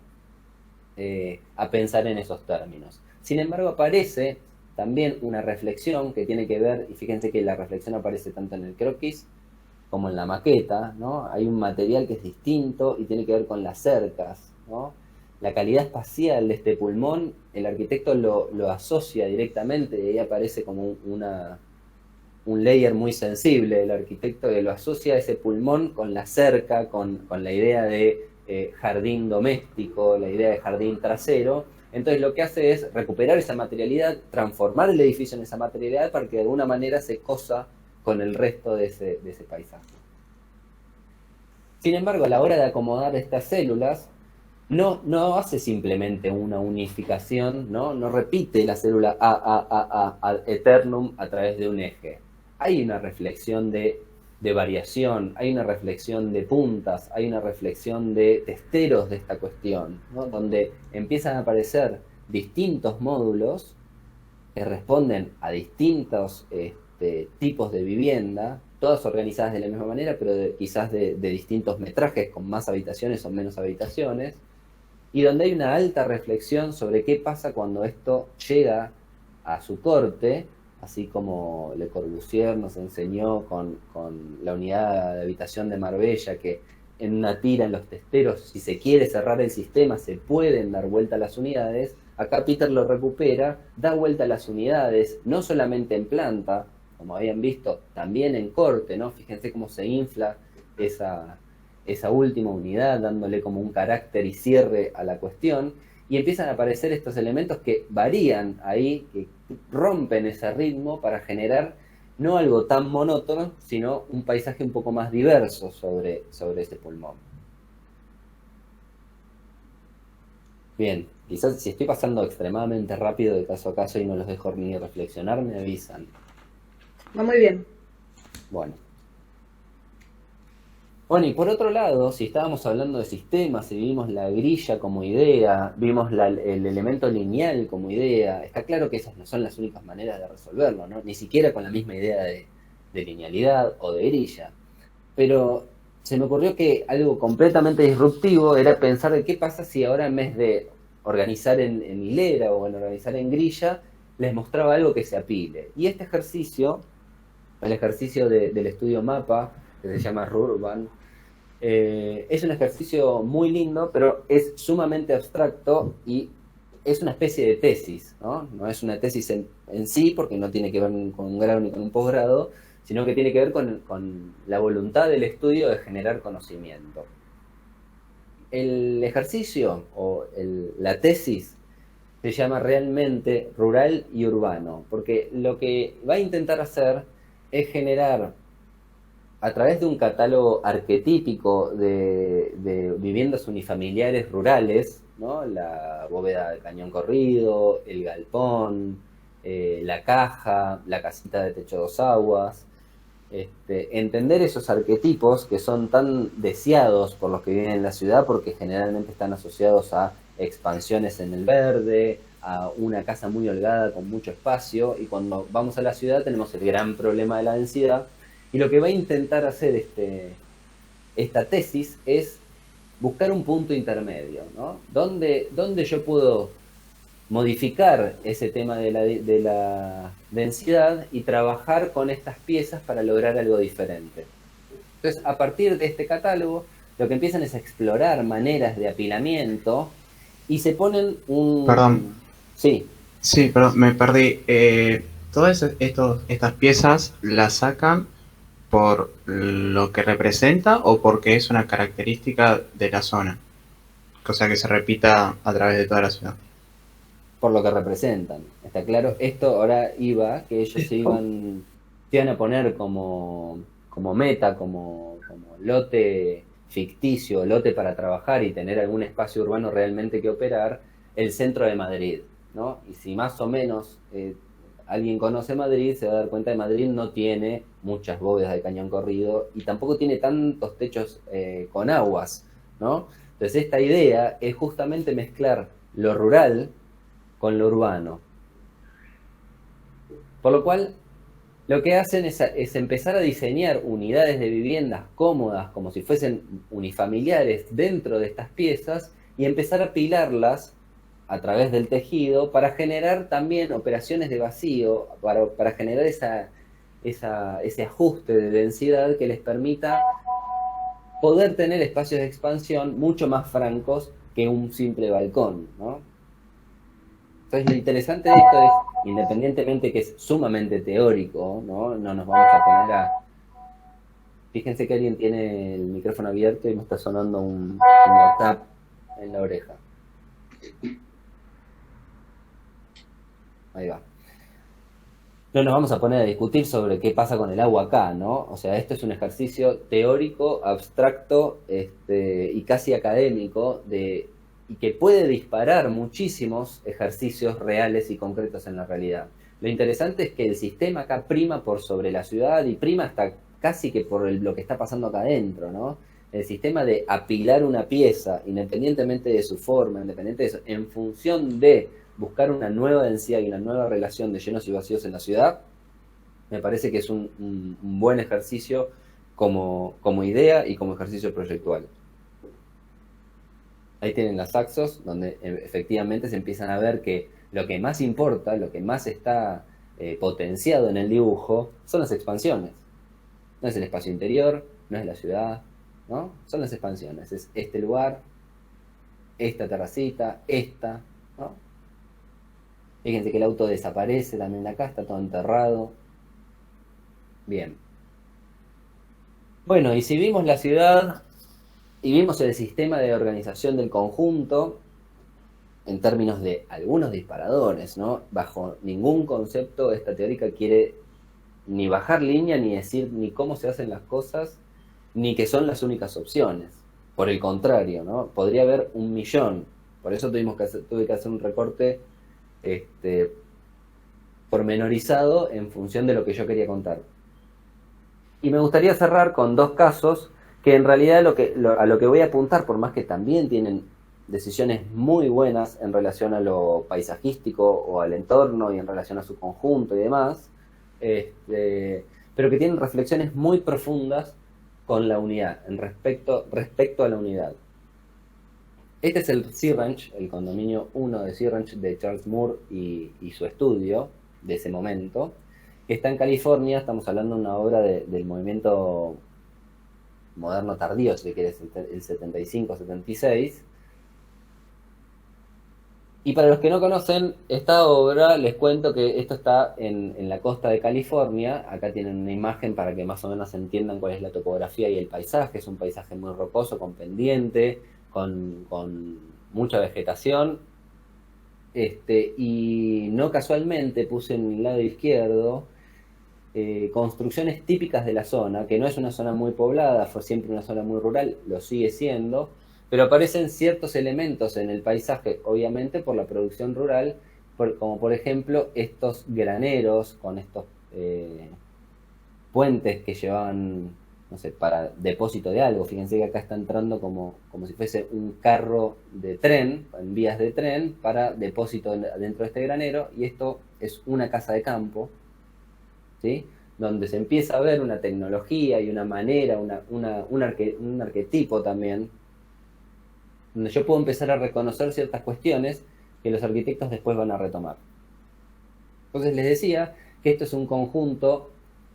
a pensar en esos términos. Sin embargo, aparece también una reflexión que tiene que ver, y fíjense que la reflexión aparece tanto en el croquis como en la maqueta, ¿no? Hay un material que es distinto y tiene que ver con las cercas, ¿no? La calidad espacial de este pulmón, el arquitecto lo asocia directamente, y ahí aparece como un layer muy sensible del arquitecto, que lo asocia a ese pulmón con la cerca, con la idea de jardín doméstico, la idea de jardín trasero. Entonces lo que hace es recuperar esa materialidad, transformar el edificio en esa materialidad para que de alguna manera se cosa con el resto de ese paisaje. Sin embargo, a la hora de acomodar estas células, no hace simplemente una unificación, no repite la célula ad eternum a través de un eje. Hay una reflexión de variación, hay una reflexión de puntas, hay una reflexión de testeros de esta cuestión, ¿no? Donde empiezan a aparecer distintos módulos que responden a distintos tipos de vivienda, todas organizadas de la misma manera, pero quizás de distintos metrajes, con más habitaciones o menos habitaciones, y donde hay una alta reflexión sobre qué pasa cuando esto llega a su corte, así como Le Corbusier nos enseñó con la unidad de habitación de Marbella, que en una tira en los testeros, si se quiere cerrar el sistema, se pueden dar vuelta las unidades. Acá Peter lo recupera, da vuelta a las unidades, no solamente en planta, como habían visto, también en corte, ¿no? Fíjense cómo se infla esa última unidad, dándole como un carácter y cierre a la cuestión, y empiezan a aparecer estos elementos que varían ahí, que rompen ese ritmo para generar no algo tan monótono, sino un paisaje un poco más diverso sobre ese pulmón. Bien, quizás si estoy pasando extremadamente rápido de caso a caso y no los dejo ni reflexionar, me avisan. Va muy bien. Bueno, y por otro lado, si estábamos hablando de sistemas, si vimos la grilla como idea, vimos el elemento lineal como idea, está claro que esas no son las únicas maneras de resolverlo, ¿no? Ni siquiera con la misma idea de linealidad o de grilla. Pero se me ocurrió que algo completamente disruptivo era pensar de qué pasa si ahora en vez de organizar en hilera o en organizar en grilla, les mostraba algo que se apile. Y este ejercicio, el ejercicio del estudio mapa, que se llama Rurban, es un ejercicio muy lindo, pero es sumamente abstracto y es una especie de tesis, ¿no? No es una tesis en sí, porque no tiene que ver con un grado ni con un posgrado, sino que tiene que ver con la voluntad del estudio de generar conocimiento. El ejercicio o la tesis se llama realmente rural y urbano, porque lo que va a intentar hacer es generar, a través de un catálogo arquetípico de viviendas unifamiliares rurales, ¿no? La bóveda de cañón corrido, el galpón, la caja, la casita de techo dos aguas, entender esos arquetipos que son tan deseados por los que viven en la ciudad, porque generalmente están asociados a expansiones en el verde, a una casa muy holgada con mucho espacio, y cuando vamos a la ciudad tenemos el gran problema de la densidad. Y lo que va a intentar hacer esta tesis es buscar un punto intermedio, ¿no? ¿Dónde yo puedo modificar ese tema de la densidad y trabajar con estas piezas para lograr algo diferente? Entonces, a partir de este catálogo, lo que empiezan es a explorar maneras de apilamiento y se ponen un... Perdón, Sí, sí, perdón, me perdí. Todas estas piezas las sacan por lo que representa o porque es una característica de la zona, cosa que se repita a través de toda la ciudad. por lo que representan. Está claro, esto ahora iba, que ellos se iban a poner como meta, como lote ficticio, lote para trabajar y tener algún espacio urbano realmente que operar, el centro de Madrid, ¿no? Y si más o menos alguien conoce Madrid, se va a dar cuenta que Madrid no tiene muchas bóvedas de cañón corrido y tampoco tiene tantos techos con aguas, ¿no? Entonces esta idea es justamente mezclar lo rural con lo urbano. Por lo cual, lo que hacen es empezar a diseñar unidades de viviendas cómodas, como si fuesen unifamiliares dentro de estas piezas, y empezar a apilarlas a través del tejido para generar también operaciones de vacío, para generar ese ajuste de densidad que les permita poder tener espacios de expansión mucho más francos que un simple balcón, ¿no? Entonces lo interesante de esto es, independientemente que es sumamente teórico, ¿no? No nos vamos a poner a... Fíjense que alguien tiene el micrófono abierto y me está sonando un WhatsApp en la oreja. Ahí va. No nos vamos a poner a discutir sobre qué pasa con el agua acá, ¿no? O sea, esto es un ejercicio teórico, abstracto, y casi académico y que puede disparar muchísimos ejercicios reales y concretos en la realidad. Lo interesante es que el sistema acá prima por sobre la ciudad y prima hasta casi que por lo que está pasando acá adentro, ¿no? El sistema de apilar una pieza, independientemente de su forma, independiente de eso, en función de buscar una nueva densidad y una nueva relación de llenos y vacíos en la ciudad, me parece que es un buen ejercicio como idea y como ejercicio proyectual. Ahí tienen las Axos, donde efectivamente se empiezan a ver que lo que más importa, lo que más está potenciado en el dibujo, son las expansiones. No es el espacio interior, no es la ciudad, ¿no? Son las expansiones. Es este lugar, esta terracita, esta, ¿no? Fíjense que el auto desaparece también acá, está todo enterrado. Bien. Bueno, y si vimos la ciudad y vimos el sistema de organización del conjunto en términos de algunos disparadores, ¿no? Bajo ningún concepto esta teórica quiere ni bajar línea, ni decir ni cómo se hacen las cosas, ni que son las únicas opciones. Por el contrario, ¿no? Podría haber 1.000.000. Por eso tuve que hacer un recorte pormenorizado en función de lo que yo quería contar. Y me gustaría cerrar con dos casos que en realidad a lo que voy a apuntar, por más que también tienen decisiones muy buenas en relación a lo paisajístico o al entorno y en relación a su conjunto y demás, pero que tienen reflexiones muy profundas con la unidad, respecto a la unidad. Este es el Sea Ranch, el condominio 1 de Sea Ranch de Charles Moore y su estudio de ese momento, que está en California. Estamos hablando de una obra del movimiento moderno tardío, si quieres, el 75-76. Y para los que no conocen esta obra, les cuento que esto está en la costa de California. Acá tienen una imagen para que más o menos entiendan cuál es la topografía y el paisaje. Es un paisaje muy rocoso, con pendiente, con mucha vegetación. Y no casualmente puse en el lado izquierdo construcciones típicas de la zona, que no es una zona muy poblada, fue siempre una zona muy rural, lo sigue siendo, pero aparecen ciertos elementos en el paisaje, obviamente por la producción rural, como por ejemplo estos graneros con estos puentes que llevaban, no sé, para depósito de algo. Fíjense que acá está entrando como si fuese un carro de tren, en vías de tren, para depósito dentro de este granero, y esto es una casa de campo, ¿sí? Donde se empieza a ver una tecnología y una manera, un arquetipo también, donde yo puedo empezar a reconocer ciertas cuestiones que los arquitectos después van a retomar. Entonces les decía que esto es un conjunto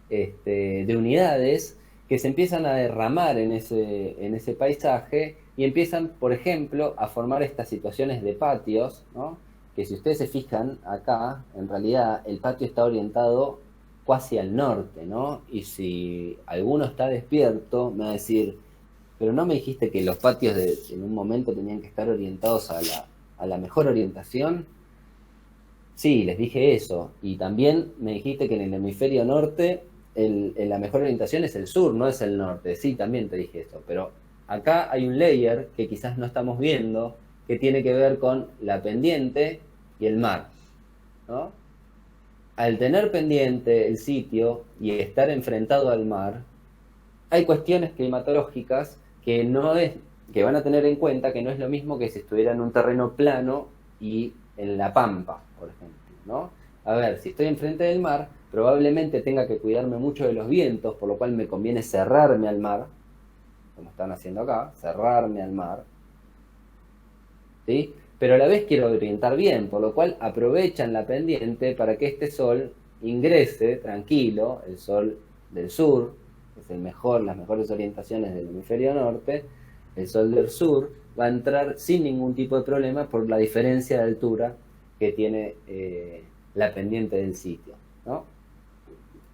de unidades que se empiezan a derramar en ese paisaje y empiezan, por ejemplo, a formar estas situaciones de patios, ¿no? Que si ustedes se fijan acá, en realidad el patio está orientado casi al norte, ¿no? Y si alguno está despierto, me va a decir, pero no me dijiste que los patios en un momento tenían que estar orientados a la mejor orientación. Sí, les dije eso. Y también me dijiste que en el hemisferio norte la mejor orientación es el sur, no es el norte. Sí, también te dije eso. Pero acá hay un layer que quizás no estamos viendo, que tiene que ver con la pendiente y el mar, ¿no? Al tener pendiente el sitio y estar enfrentado al mar, hay cuestiones climatológicas que van a tener en cuenta que no es lo mismo que si estuviera en un terreno plano y en la pampa, por ejemplo, ¿no? A ver, si estoy enfrente del mar, probablemente tenga que cuidarme mucho de los vientos, por lo cual me conviene cerrarme al mar, como están haciendo acá, cerrarme al mar, ¿sí? Pero a la vez quiero orientar bien, por lo cual aprovechan la pendiente para que este sol ingrese tranquilo, el sol del sur, que es las mejores orientaciones del hemisferio norte, el sol del sur va a entrar sin ningún tipo de problema por la diferencia de altura que tiene la pendiente del sitio, ¿no?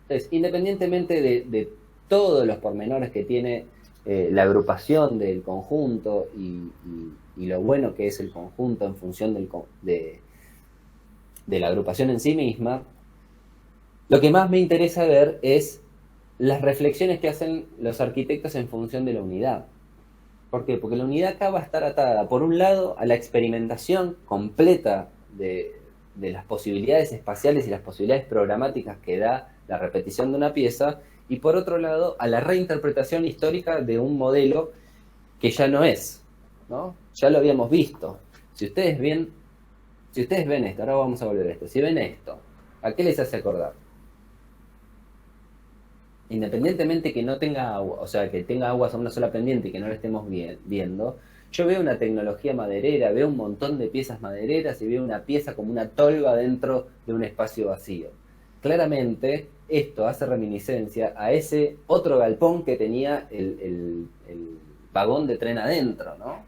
Entonces, independientemente de todos los pormenores que tiene la agrupación del conjunto y lo bueno que es el conjunto en función de la agrupación en sí misma, lo que más me interesa ver es las reflexiones que hacen los arquitectos en función de la unidad. ¿Por qué? Porque la unidad acá va a estar atada, por un lado, a la experimentación completa de las posibilidades espaciales y las posibilidades programáticas que da la repetición de una pieza, y por otro lado, a la reinterpretación histórica de un modelo que ya no es, ¿no? Ya lo habíamos visto. Si ustedes ven esto, ahora vamos a volver a esto, si ven esto, ¿a qué les hace acordar? Independientemente que no tenga agua, o sea, que tenga agua a una sola pendiente y que no la estemos viendo, yo veo una tecnología maderera, veo un montón de piezas madereras y veo una pieza como una tolva dentro de un espacio vacío. Claramente, esto hace reminiscencia a ese otro galpón que tenía el vagón de tren adentro, ¿no?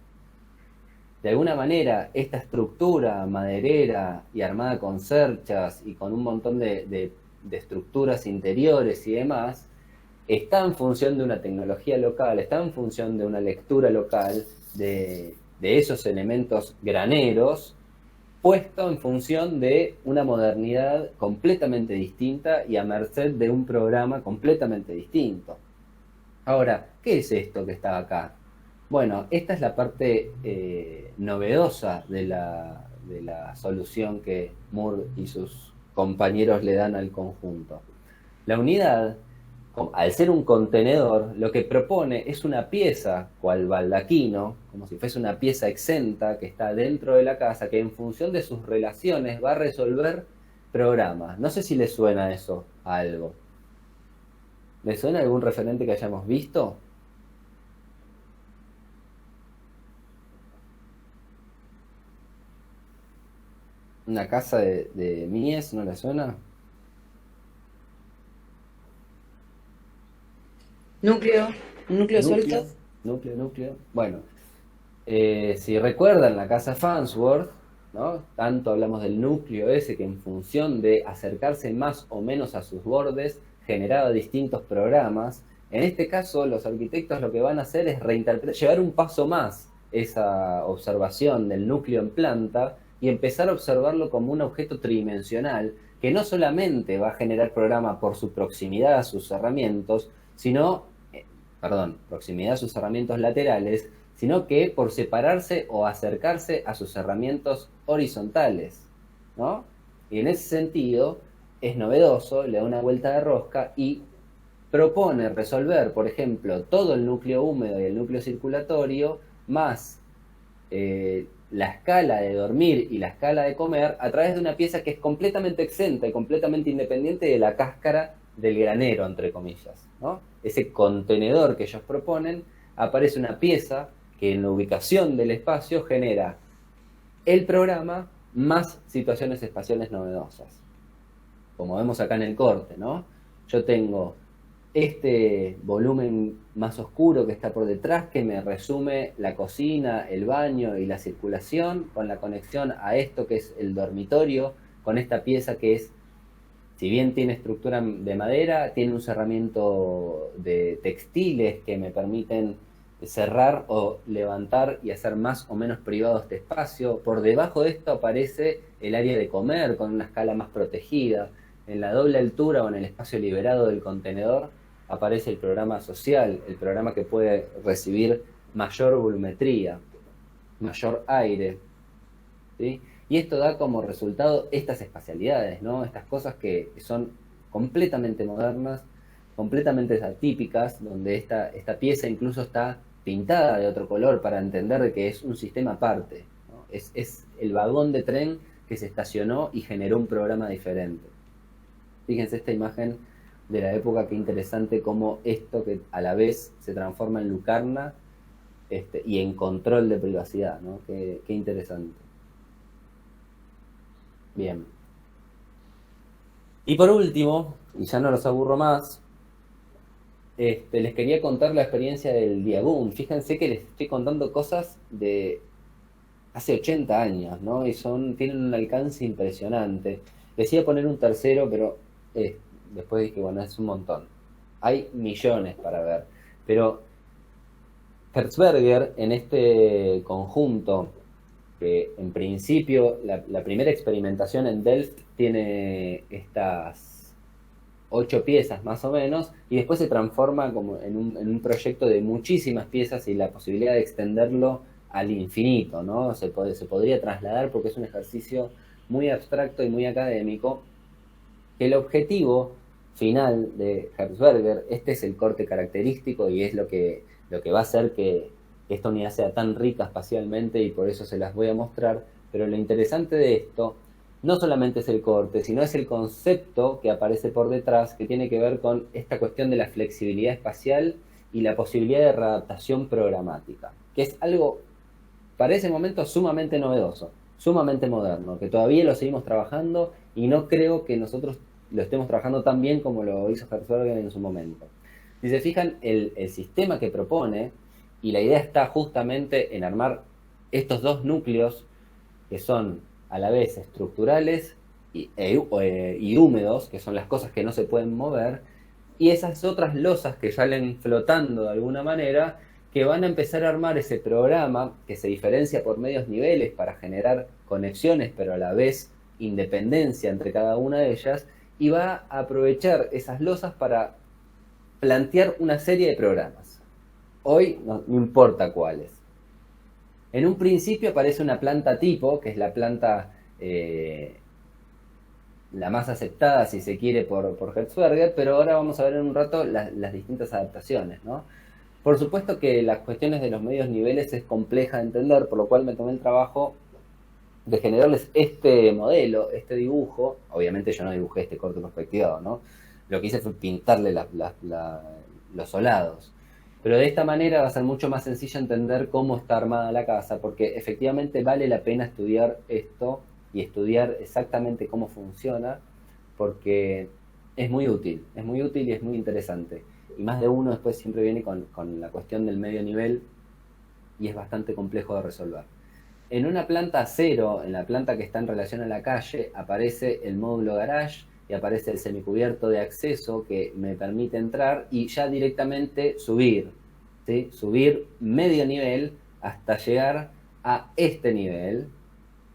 De alguna manera, esta estructura maderera y armada con cerchas y con un montón de estructuras interiores y demás, está en función de una tecnología local, está en función de una lectura local de esos elementos graneros, puesto en función de una modernidad completamente distinta y a merced de un programa completamente distinto. Ahora, ¿qué es esto que está acá? Bueno, esta es la parte novedosa de la solución que Moore y sus compañeros le dan al conjunto. La unidad, al ser un contenedor, lo que propone es una pieza, cual baldaquino, como si fuese una pieza exenta que está dentro de la casa, que en función de sus relaciones va a resolver programas. No sé si les suena eso a algo. ¿Les suena algún referente que hayamos visto? ¿Una casa de Mies no les suena? Núcleo suelto. Núcleo. Bueno, si recuerdan la casa Farnsworth, ¿no? Tanto hablamos del núcleo ese que en función de acercarse más o menos a sus bordes generaba distintos programas. En este caso, los arquitectos lo que van a hacer es llevar un paso más esa observación del núcleo en planta y empezar a observarlo como un objeto tridimensional que no solamente va a generar programa por su proximidad a sus cerramientos, proximidad a sus cerramientos laterales, sino que por separarse o acercarse a sus cerramientos horizontales, ¿no? Y en ese sentido es novedoso, le da una vuelta de rosca y propone resolver, por ejemplo, todo el núcleo húmedo y el núcleo circulatorio, más la escala de dormir y la escala de comer, a través de una pieza que es completamente exenta y completamente independiente de la cáscara del granero, entre comillas, ¿no? Ese contenedor que ellos proponen, aparece una pieza que en la ubicación del espacio genera el programa más situaciones espaciales novedosas. Como vemos acá en el corte, ¿no? Yo tengo este volumen más oscuro que está por detrás, que me resume la cocina, el baño y la circulación, con la conexión a esto que es el dormitorio, con esta pieza que es, si bien tiene estructura de madera, tiene un cerramiento de textiles que me permiten cerrar o levantar y hacer más o menos privado este espacio. Por debajo de esto aparece el área de comer con una escala más protegida. En la doble altura o en el espacio liberado del contenedor aparece el programa social, el programa que puede recibir mayor volumetría, mayor aire, ¿sí? Y esto da como resultado estas espacialidades, ¿no? Estas cosas que son completamente modernas, completamente atípicas, donde esta pieza incluso está pintada de otro color para entender de que es un sistema aparte, ¿no? Es el vagón de tren que se estacionó y generó un programa diferente. Fíjense esta imagen de la época, qué interesante cómo esto que a la vez se transforma en lucarna y en control de privacidad, ¿no? Qué interesante. Bien. Y por último, y ya no los aburro más, les quería contar la experiencia del Diaboom. Fíjense que les estoy contando cosas de hace 80 años, ¿no? Y tienen un alcance impresionante. Les iba a poner un tercero, pero después dije, bueno, es un montón. Hay millones para ver. Pero Hertzberger, en este conjunto, que en principio la primera experimentación en Delft tiene estas 8 piezas más o menos, y después se transforma como en un proyecto de muchísimas piezas y la posibilidad de extenderlo al infinito, ¿no? Se podría trasladar porque es un ejercicio muy abstracto y muy académico, que el objetivo final de Hertzberger, este es el corte característico y es lo que va a hacer que esta unidad sea tan rica espacialmente, y por eso se las voy a mostrar. Pero lo interesante de esto no solamente es el corte, sino es el concepto que aparece por detrás, que tiene que ver con esta cuestión de la flexibilidad espacial y la posibilidad de readaptación programática, que es algo para ese momento sumamente novedoso, sumamente moderno, que todavía lo seguimos trabajando y no creo que nosotros lo estemos trabajando tan bien como lo hizo Hertzberger en su momento. Si se fijan, el sistema que propone, y la idea está justamente en armar estos dos núcleos que son a la vez estructurales y húmedos, que son las cosas que no se pueden mover, y esas otras losas que salen flotando de alguna manera, que van a empezar a armar ese programa que se diferencia por medios niveles para generar conexiones, pero a la vez independencia entre cada una de ellas, y va a aprovechar esas losas para plantear una serie de programas. Hoy no importa cuáles. En un principio aparece una planta tipo, que es la planta la más aceptada, si se quiere, por Hertzberger, pero ahora vamos a ver en un rato las distintas adaptaciones, ¿no? Por supuesto que las cuestiones de los medios niveles es compleja de entender, por lo cual me tomé el trabajo de generarles este modelo, este dibujo. Obviamente yo no dibujé este corte perspectivado, ¿no? Lo que hice fue pintarle los solados. Pero de esta manera va a ser mucho más sencillo entender cómo está armada la casa, porque efectivamente vale la pena estudiar esto y estudiar exactamente cómo funciona, porque es muy útil y es muy interesante. Y más de uno después siempre viene con la cuestión del medio nivel y es bastante complejo de resolver. En una planta 0, en la planta que está en relación a la calle, aparece el módulo garage y aparece el semicubierto de acceso que me permite entrar y ya directamente subir, ¿sí? Subir medio nivel hasta llegar a este nivel,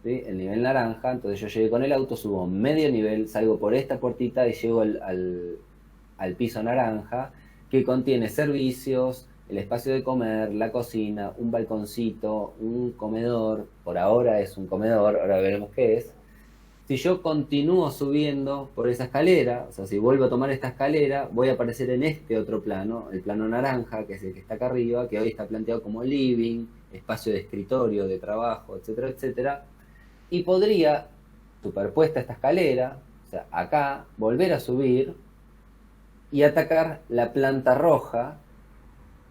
¿sí? El nivel naranja. Entonces yo llegué con el auto, subo medio nivel, salgo por esta puertita y llego al piso naranja, que contiene servicios, el espacio de comer, la cocina, un balconcito, un comedor. Por ahora es un comedor, ahora veremos qué es. Si yo continúo subiendo por esa escalera, o sea, si vuelvo a tomar esta escalera, voy a aparecer en este otro plano, el plano naranja, que es el que está acá arriba, que hoy está planteado como living, espacio de escritorio, de trabajo, etcétera, etcétera. Y podría, superpuesta a esta escalera, o sea, acá, volver a subir y atacar la planta roja,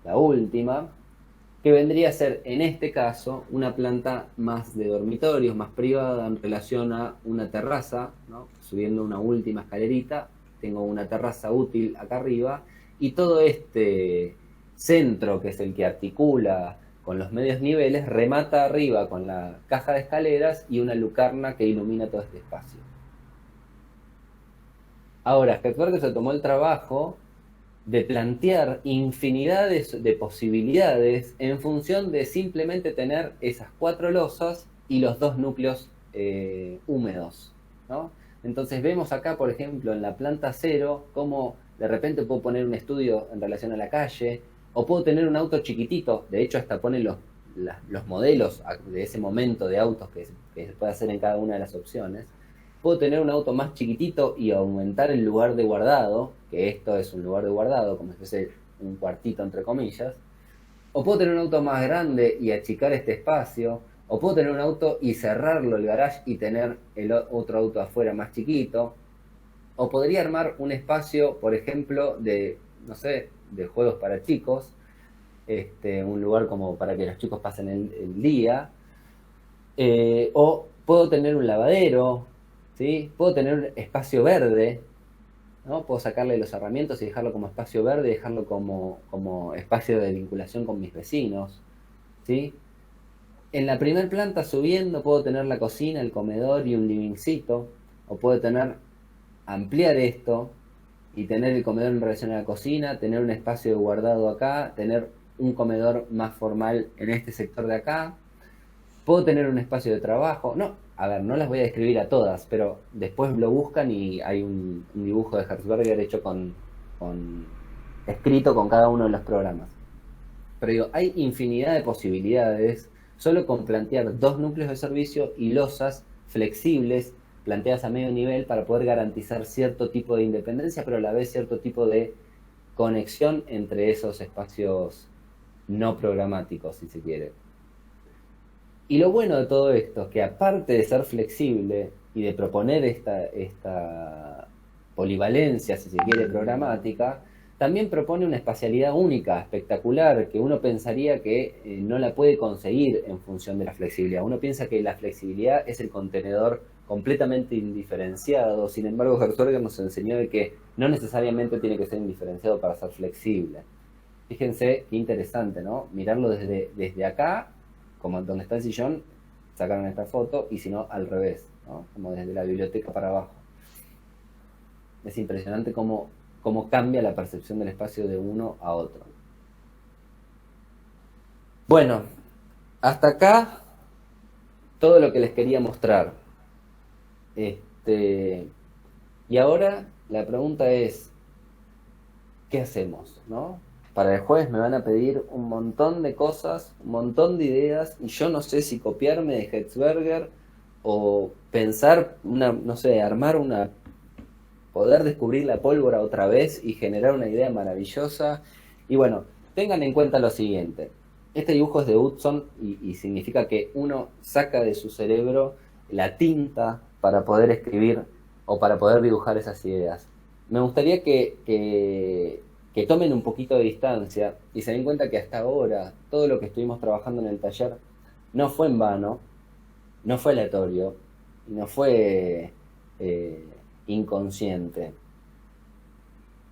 la última, que vendría a ser, en este caso, una planta más de dormitorios, más privada en relación a una terraza, ¿no? Subiendo una última escalerita, tengo una terraza útil acá arriba, y todo este centro, que es el que articula con los medios niveles, remata arriba con la caja de escaleras y una lucarna que ilumina todo este espacio. Ahora, Hertzberger se tomó el trabajo de plantear infinidades de posibilidades en función de simplemente tener esas 4 losas y los 2 núcleos húmedos, ¿no? Entonces vemos acá, por ejemplo, en la planta 0, cómo de repente puedo poner un estudio en relación a la calle, o puedo tener un auto chiquitito. De hecho, hasta pone los modelos de ese momento de autos que se puede hacer en cada una de las opciones. Puedo tener un auto más chiquitito y aumentar el lugar de guardado, que esto es un lugar de guardado, como si fuese un cuartito entre comillas. O puedo tener un auto más grande y achicar este espacio. O puedo tener un auto y cerrarlo el garage y tener el otro auto afuera más chiquito. O podría armar un espacio, por ejemplo, de, no sé, de juegos para chicos. Un lugar como para que los chicos pasen el día. O puedo tener un lavadero, ¿sí? Puedo tener un espacio verde, ¿no? Puedo sacarle los herramientas y dejarlo como espacio verde, dejarlo como espacio de vinculación con mis vecinos, ¿sí? En la primera planta subiendo puedo tener la cocina, el comedor y un livingcito, o puedo ampliar esto y tener el comedor en relación a la cocina, tener un espacio de guardado acá, tener un comedor más formal en este sector de acá. Puedo tener un espacio de trabajo. No, a ver, no las voy a describir a todas, pero después lo buscan y hay un dibujo de Hertzberger hecho escrito con cada uno de los programas. Pero digo, hay infinidad de posibilidades solo con plantear 2 núcleos de servicio y losas flexibles planteadas a medio nivel para poder garantizar cierto tipo de independencia, pero a la vez cierto tipo de conexión entre esos espacios no programáticos, si se quiere. Y lo bueno de todo esto es que, aparte de ser flexible y de proponer esta polivalencia, si se quiere, programática, también propone una espacialidad única, espectacular, que uno pensaría que no la puede conseguir en función de la flexibilidad. Uno piensa que la flexibilidad es el contenedor completamente indiferenciado. Sin embargo, Hertzberger nos enseñó de que no necesariamente tiene que ser indiferenciado para ser flexible. Fíjense qué interesante, ¿no? Mirarlo desde acá, como donde está el sillón, sacaron esta foto, y si no, al revés, ¿no? Como desde la biblioteca para abajo. Es impresionante cómo cambia la percepción del espacio de uno a otro. Bueno, hasta acá todo lo que les quería mostrar. Y ahora la pregunta es, ¿qué hacemos, no? Para el jueves me van a pedir un montón de cosas, un montón de ideas, y yo no sé si copiarme de Hertzberger o pensar poder descubrir la pólvora otra vez y generar una idea maravillosa. Y bueno, tengan en cuenta lo siguiente. Este dibujo es de Hudson y significa que uno saca de su cerebro la tinta para poder escribir o para poder dibujar esas ideas. Me gustaría que tomen un poquito de distancia y se den cuenta que hasta ahora todo lo que estuvimos trabajando en el taller no fue en vano, no fue aleatorio y no fue inconsciente.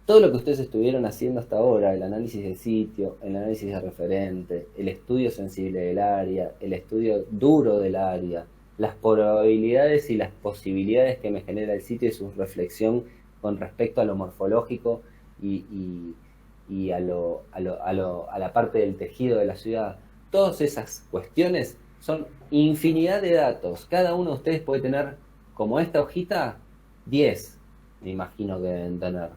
Todo lo que ustedes estuvieron haciendo hasta ahora, el análisis de sitio, el análisis de referente, el estudio sensible del área, el estudio duro del área, las probabilidades y las posibilidades que me genera el sitio y su reflexión con respecto a lo morfológico y a la parte del tejido de la ciudad, todas esas cuestiones son infinidad de datos. Cada uno de ustedes puede tener, como esta hojita, 10, me imagino que deben tener.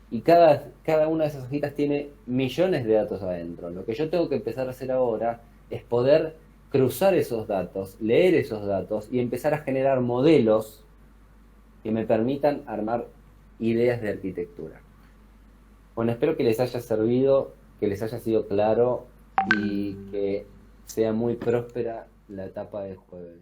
Y cada una de esas hojitas tiene millones de datos adentro. Lo que yo tengo que empezar a hacer ahora es poder cruzar esos datos, leer esos datos y empezar a generar modelos que me permitan armar ideas de arquitectura. Bueno, espero que les haya servido, que les haya sido claro y que sea muy próspera la etapa del jueves.